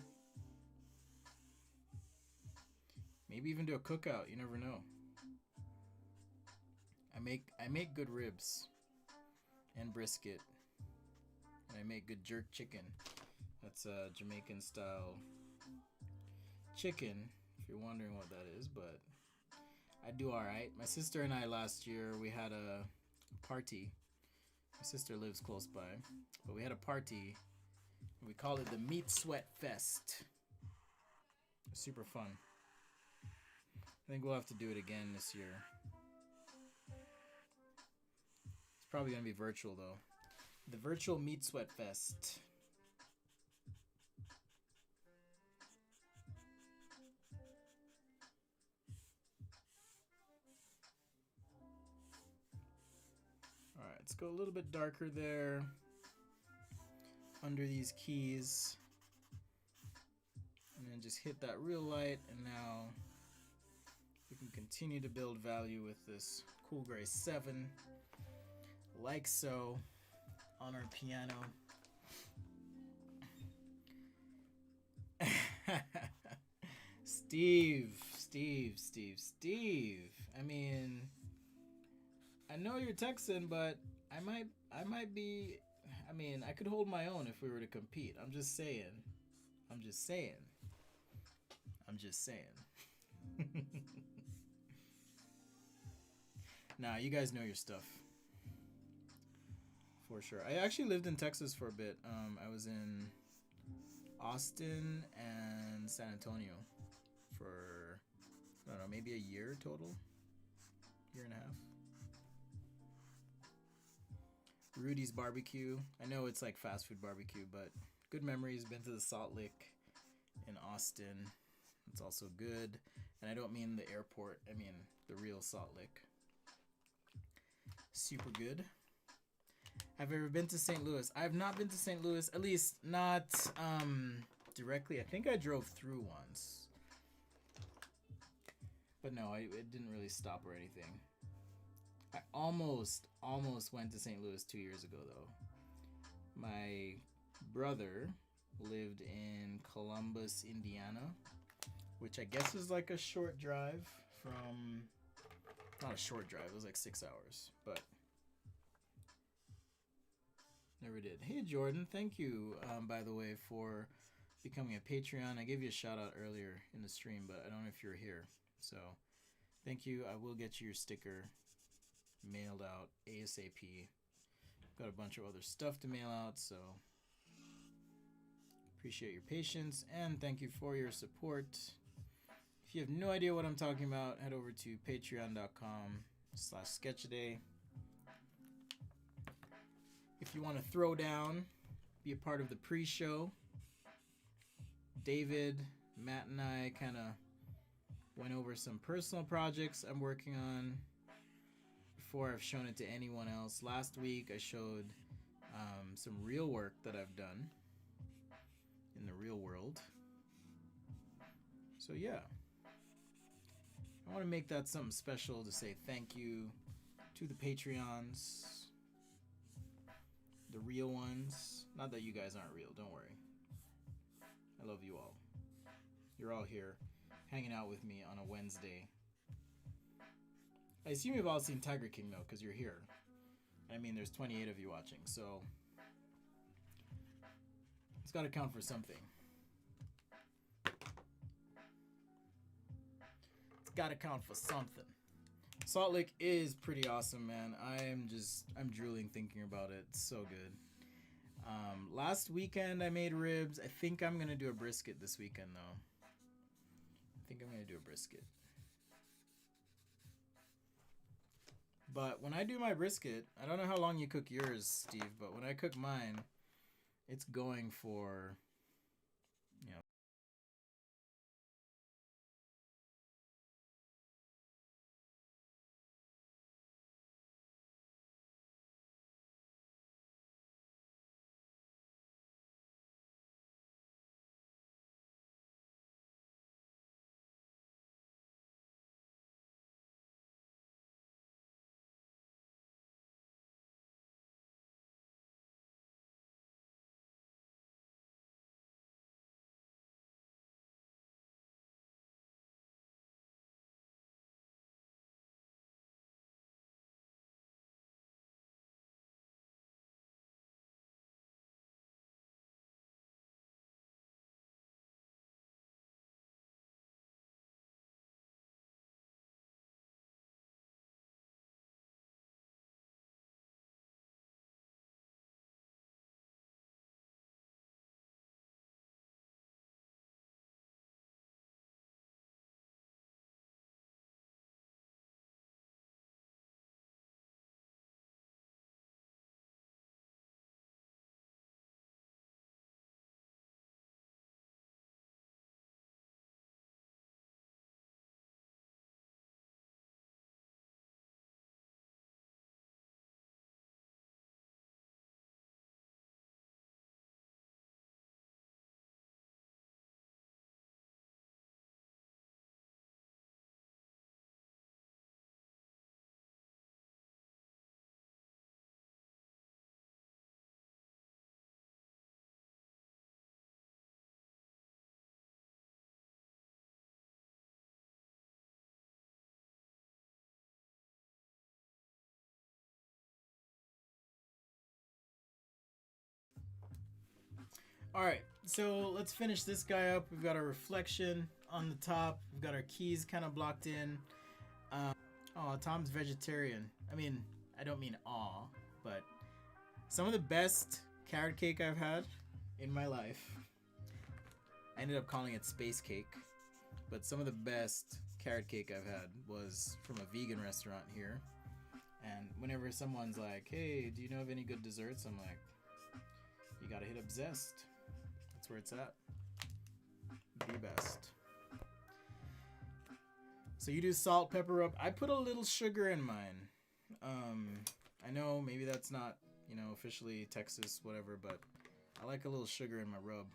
Maybe even do a cookout, you never know. I make good ribs and brisket. And I make good jerk chicken. That's a Jamaican style chicken, if you're wondering what that is, but I do alright. My sister and I last year, we had a party. My sister lives close by, but we had a party. We called it the Meat Sweat Fest. Super fun. I think we'll have to do it again this year. It's probably going to be virtual though. The virtual Meat Sweat Fest. Alright, let's go a little bit darker there. Under these keys. And then just hit that real light, and now we can continue to build value with this Cool Gray 7, like so, on our piano. Steve. I mean, I know you're Texan, but I might be. I mean, I could hold my own if we were to compete. I'm just saying. Nah, you guys know your stuff. For sure. I actually lived in Texas for a bit. I was in Austin and San Antonio for, I don't know, maybe a year total. Year and a half. Rudy's Barbecue. I know it's like fast food barbecue, but good memories. Been to the Salt Lick in Austin. It's also good. And I don't mean the airport. I mean the real Salt Lick. Super good. Have I ever been to St. Louis? I have not been to St. Louis, at least not directly. I think I drove through once. But no, it didn't really stop or anything. I almost went to St. Louis 2 years ago though. My brother lived in Columbus, Indiana, which I guess is like a short drive from. Not a short drive. It was like 6 hours, but never did. Hey Jordan, thank you by the way for becoming a Patreon. I gave you a shout out earlier in the stream, but I don't know if you're here. So thank you. I will get you your sticker mailed out ASAP. Got a bunch of other stuff to mail out, so appreciate your patience and thank you for your support. If you have no idea what I'm talking about, head over to patreon.com/sketchaday. If you want to throw down, be a part of the pre-show. David, Matt, and I kind of went over some personal projects I'm working on before I've shown it to anyone else. Last week I showed some real work that I've done in the real world. So yeah, I want to make that something special to say thank you to the Patreons, the real ones. Not that you guys aren't real, don't worry. I love you all. You're all here hanging out with me on a Wednesday. I assume you've all seen Tiger King though, because you're here. I mean, there's 28 of you watching, so it's got to count for something. It's got to count for something. Salt Lake is pretty awesome, man. I'm drooling thinking about it. It's so good. Last weekend I made ribs. I think I'm gonna do a brisket this weekend though. But when I do my brisket, I don't know how long you cook yours, Steve, but when I cook mine, it's going for, you know. All right, so let's finish this guy up. We've got our reflection on the top. We've got our keys kind of blocked in. Oh, Tom's vegetarian. I mean, I don't mean aw, but some of the best carrot cake I've had in my life. I ended up calling it space cake, but some of the best carrot cake I've had was from a vegan restaurant here. And whenever someone's like, hey, do you know of any good desserts? I'm like, you gotta hit up Zest. That's where it's at. The best. So you do salt, pepper rub. I put a little sugar in mine. I know maybe that's not, officially Texas, whatever, but I like a little sugar in my rub.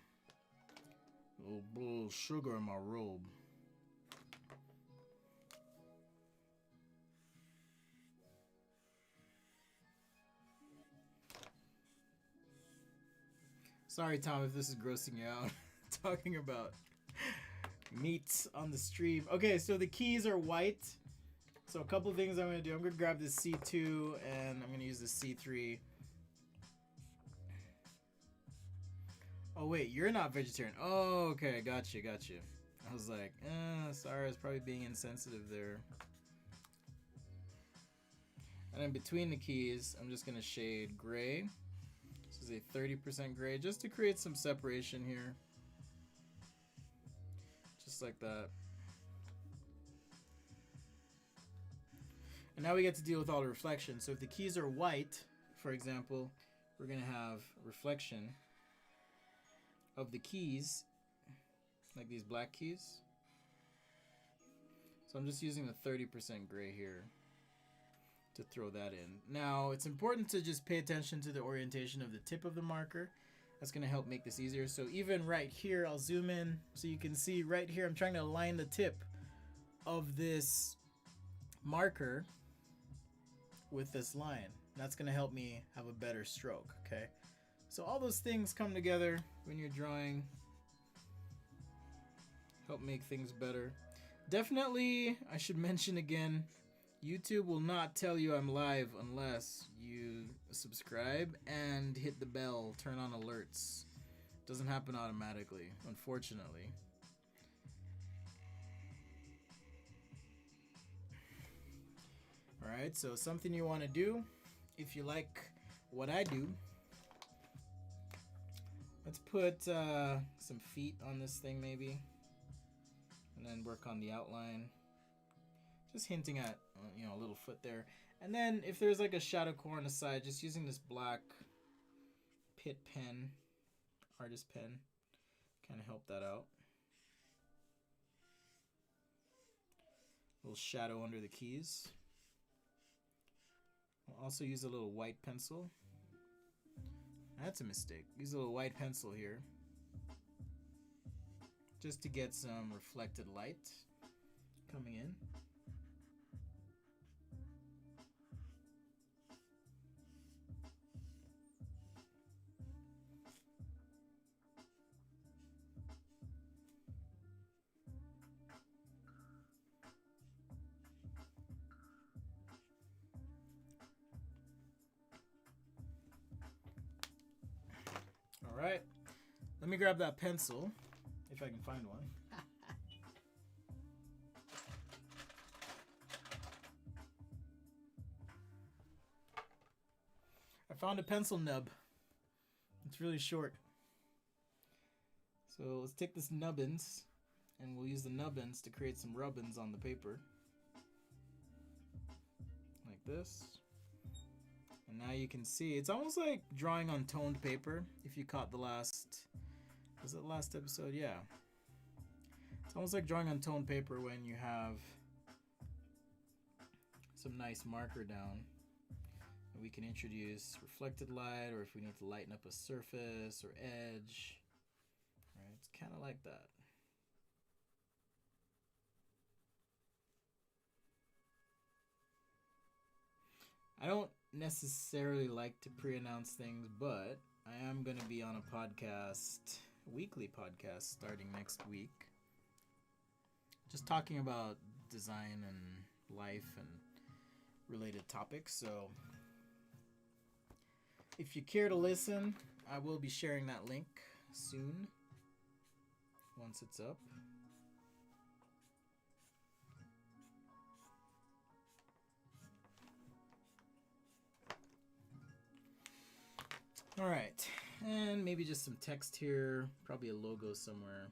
A little sugar in my robe. Sorry, Tom, if this is grossing you out. Talking about meat on the stream. Okay, so the keys are white. So a couple things I'm going to do. I'm going to grab this C2 and I'm going to use the C3. Oh, wait, you're not vegetarian. Oh, okay, got you. I was like, sorry, I was probably being insensitive there. And then between the keys, I'm just going to shade gray. This is a 30% gray, just to create some separation here. Just like that. And now we get to deal with all the reflection. So if the keys are white, for example, we're going to have reflection of the keys, like these black keys. So I'm just using the 30% gray here to throw that in. Now, it's important to just pay attention to the orientation of the tip of the marker. That's going to help make this easier. So even right here, I'll zoom in so you can see right here, I'm trying to align the tip of this marker with this line. That's going to help me have a better stroke, okay? So all those things come together when you're drawing, help make things better. Definitely, I should mention again, YouTube will not tell you I'm live unless you subscribe and hit the bell, turn on alerts. Doesn't happen automatically, unfortunately. Alright, so something you want to do, if you like what I do, let's put some feet on this thing maybe, and then work on the outline. Just hinting at, a little foot there. And then if there's like a shadow core on the side, just using this black Pitt pen, artist pen, kind of help that out. A little shadow under the keys. I'll also use a little white pencil. That's a mistake. Use a little white pencil here, just to get some reflected light coming in. Alright, let me grab that pencil, if I can find one. I found a pencil nub. It's really short. So let's take this nubbins, and we'll use the nubbins to create some rubbins on the paper. Like this. And now you can see, it's almost like drawing on toned paper. If you caught the last, was it the last episode? Yeah. It's almost like drawing on toned paper when you have some nice marker down. And we can introduce reflected light, or if we need to lighten up a surface or edge. Right, it's kind of like that. I don't necessarily like to pre-announce things, but I am going to be on a podcast, weekly podcast, starting next week. Just talking about design and life and related topics. So if you care to listen, I will be sharing that link soon, once it's up. All right, and maybe just some text here, probably a logo somewhere.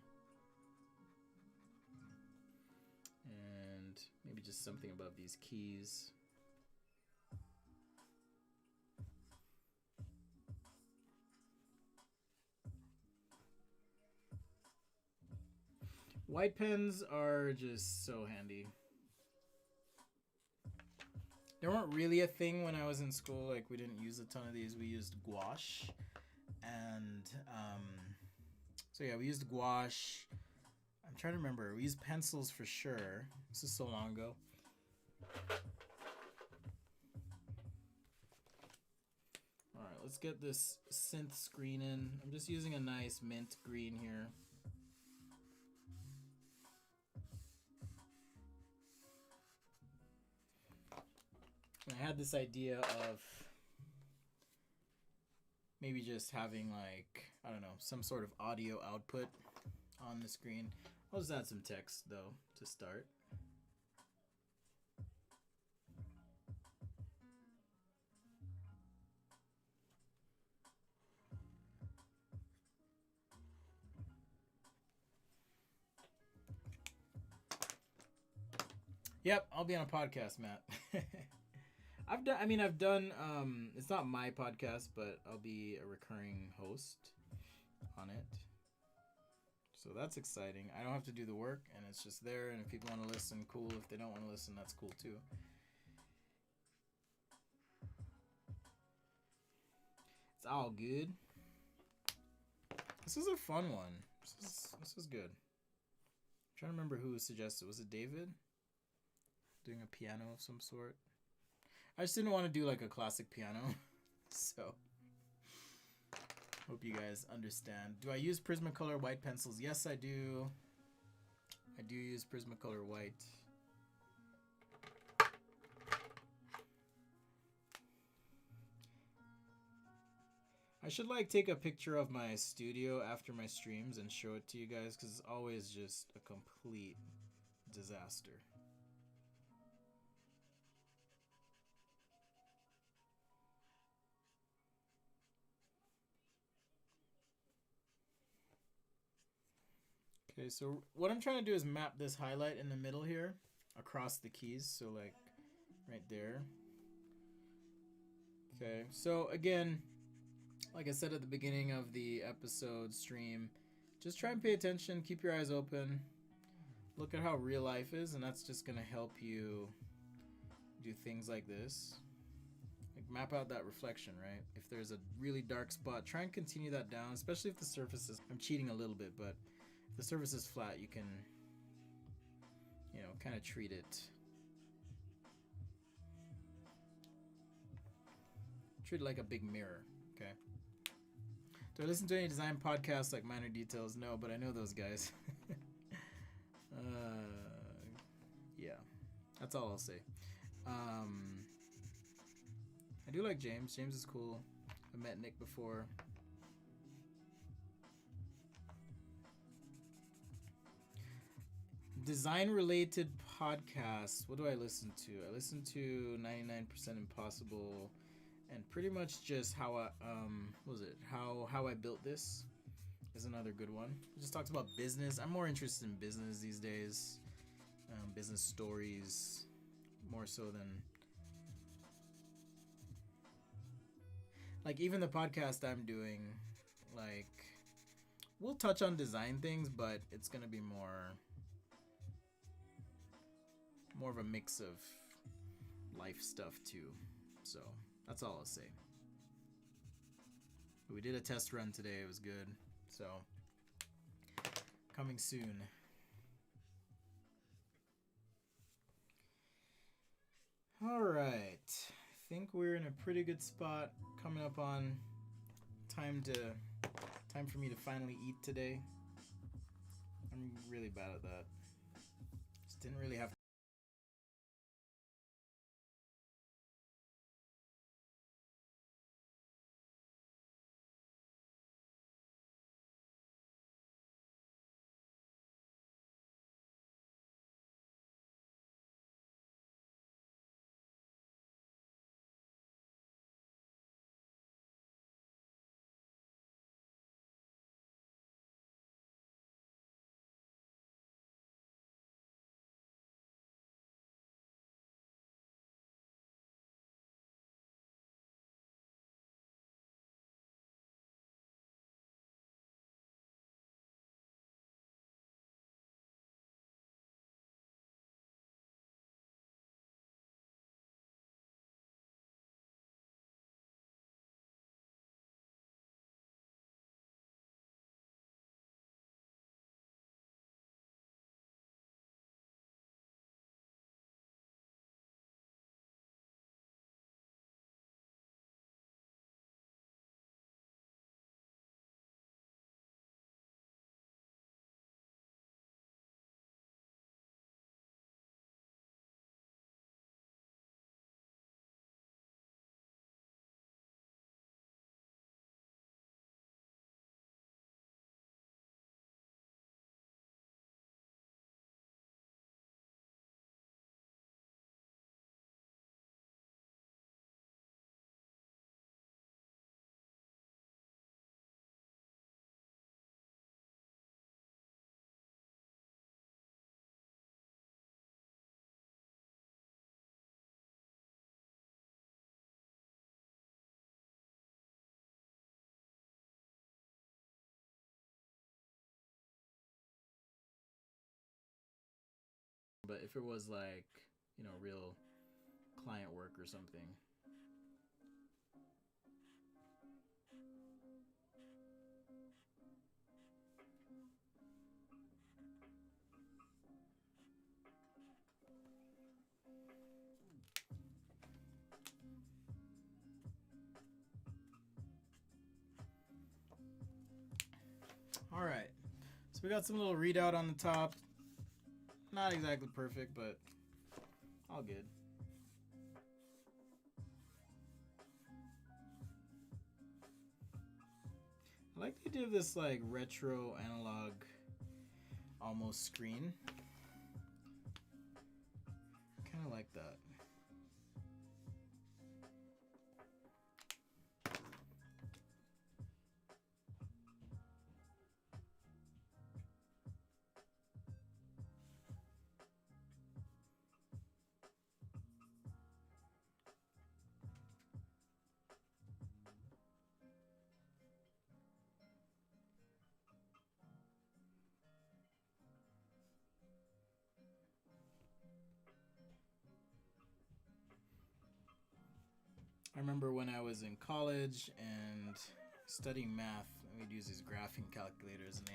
And maybe just something above these keys. White pens are just so handy. They weren't really a thing when I was in school. Like, we didn't use a ton of these. We used gouache. And, so yeah, we used gouache. I'm trying to remember. We used pencils for sure. This is so long ago. Alright, let's get this synth screen in. I'm just using a nice mint green here. I had this idea of maybe just having like, I don't know, some sort of audio output on the screen. I'll just add some text though to start. Yep, I'll be on a podcast, Matt. I've done it's not my podcast, but I'll be a recurring host on it. So that's exciting. I don't have to do the work and it's just there, and if people want to listen, cool. If they don't want to listen, that's cool too. It's all good. This is a fun one. This is good. I'm trying to remember who suggested. Was it David? Doing a piano of some sort. I just didn't want to do like a classic piano. So hope you guys understand. Do I use Prismacolor white pencils? Yes, I do. I do use Prismacolor white. I should like take a picture of my studio after my streams and show it to you guys, because it's always just a complete disaster. Okay, so what I'm trying to do is map this highlight in the middle here across the keys, so like right there. Okay, so again, like I said at the beginning of the episode stream, just try and pay attention, keep your eyes open, look at how real life is, and that's just gonna help you do things like this. Like map out that reflection, right? If there's a really dark spot, try and continue that down, especially if the surface is, I'm cheating a little bit, but if the surface is flat, you can, you know, kind of treat it. Treat it like a big mirror, okay? Do I listen to any design podcasts like Minor Details? No, but I know those guys. Yeah, that's all I'll say. I do like James. James is cool. I met Nick before. Design related podcasts. What do I listen to? I listen to 99% Impossible and pretty much just how I what was it? How I built this is another good one. It just talks about business. I'm more interested in business these days. Business stories more so than like even the podcast I'm doing, like we'll touch on design things, but it's gonna be more of a mix of life stuff too. So that's all I'll say. But we did a test run today. It was good. So coming soon. All right. I think we're in a pretty good spot. Coming up on time for me to finally eat today. I'm really bad at that. Just didn't really have But if it was like, you know, real client work or something. All right. So we got some little readout on the top. Not exactly perfect, but all good. I like the idea of this like retro analog almost screen. Kind of like that. I remember when I was in college and studying math, we'd use these graphing calculators, and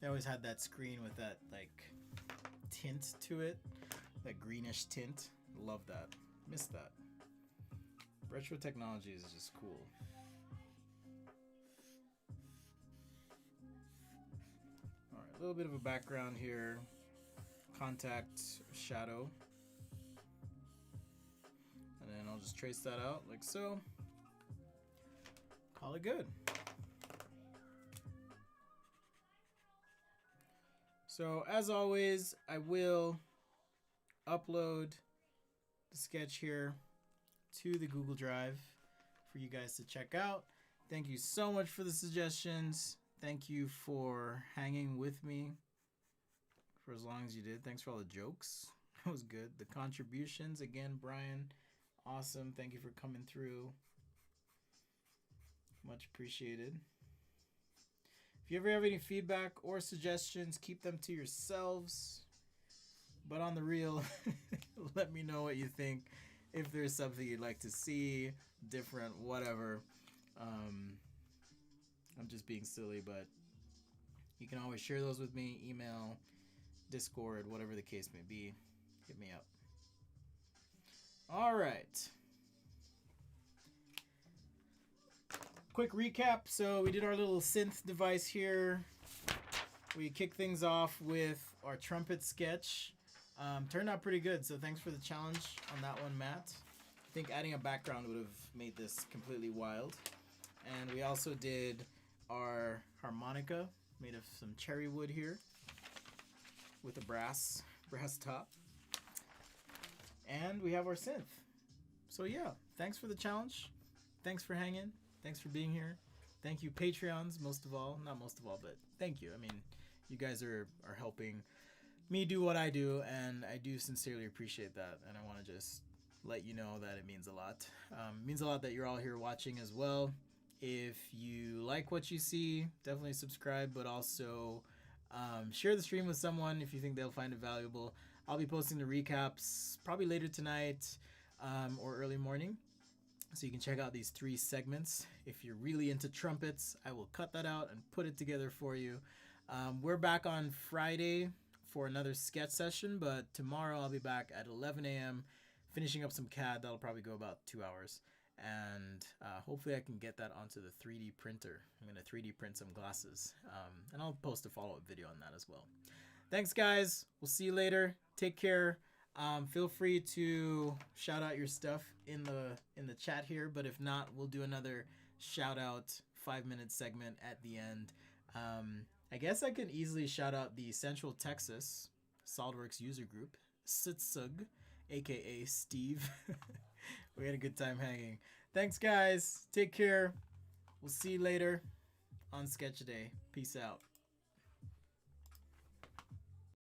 they always had that screen with that like tint to it, that greenish tint. Love that. Miss that. Retro technology is just cool. All right, a little bit of a background here. Contact shadow. And then I'll just trace that out like so. Call it good. So as always, I will upload the sketch here to the Google Drive for you guys to check out. Thank you so much for the suggestions. Thank you for hanging with me for as long as you did. Thanks for all the jokes. That was good. The contributions, again, Brian, awesome. Thank you for coming through. Much appreciated. If you ever have any feedback or suggestions, keep them to yourselves. But on the real, let me know what you think. If there's something you'd like to see, different, whatever. I'm just being silly, but you can always share those with me. Email, Discord, whatever the case may be. Hit me up. All right. Quick recap. So we did our little synth device here. We kicked things off with our trumpet sketch. Turned out pretty good, so thanks for the challenge on that one, Matt. I think adding a background would have made this completely wild. And we also did our harmonica, made of some cherry wood here, with a brass top. And we have our synth. So yeah, thanks for the challenge. Thanks for hanging. Thanks for being here. Thank you, Patreons, most of all. Not most of all, but thank you. I mean, you guys are helping me do what I do, and I do sincerely appreciate that. And I want to just let you know that it means a lot. It means a lot that you're all here watching as well. If you like what you see, definitely subscribe, but also share the stream with someone if you think they'll find it valuable. I'll be posting the recaps probably later tonight or early morning. So you can check out these 3 segments. If you're really into trumpets, I will cut that out and put it together for you. We're back on Friday for another sketch session, but tomorrow I'll be back at 11 a.m. finishing up some CAD. That'll probably go about 2 hours. And hopefully I can get that onto the 3D printer. I'm going to 3D print some glasses. And I'll post a follow-up video on that as well. Thanks, guys. We'll see you later. Take care. Feel free to shout out your stuff in the chat here, but if not, we'll do another shout out 5-minute segment at the end. I guess I can easily shout out the Central Texas SOLIDWORKS user group, Sitsug, aka Steve. We had a good time hanging. Thanks, guys. Take care. We'll see you later on Sketch Day. Peace out.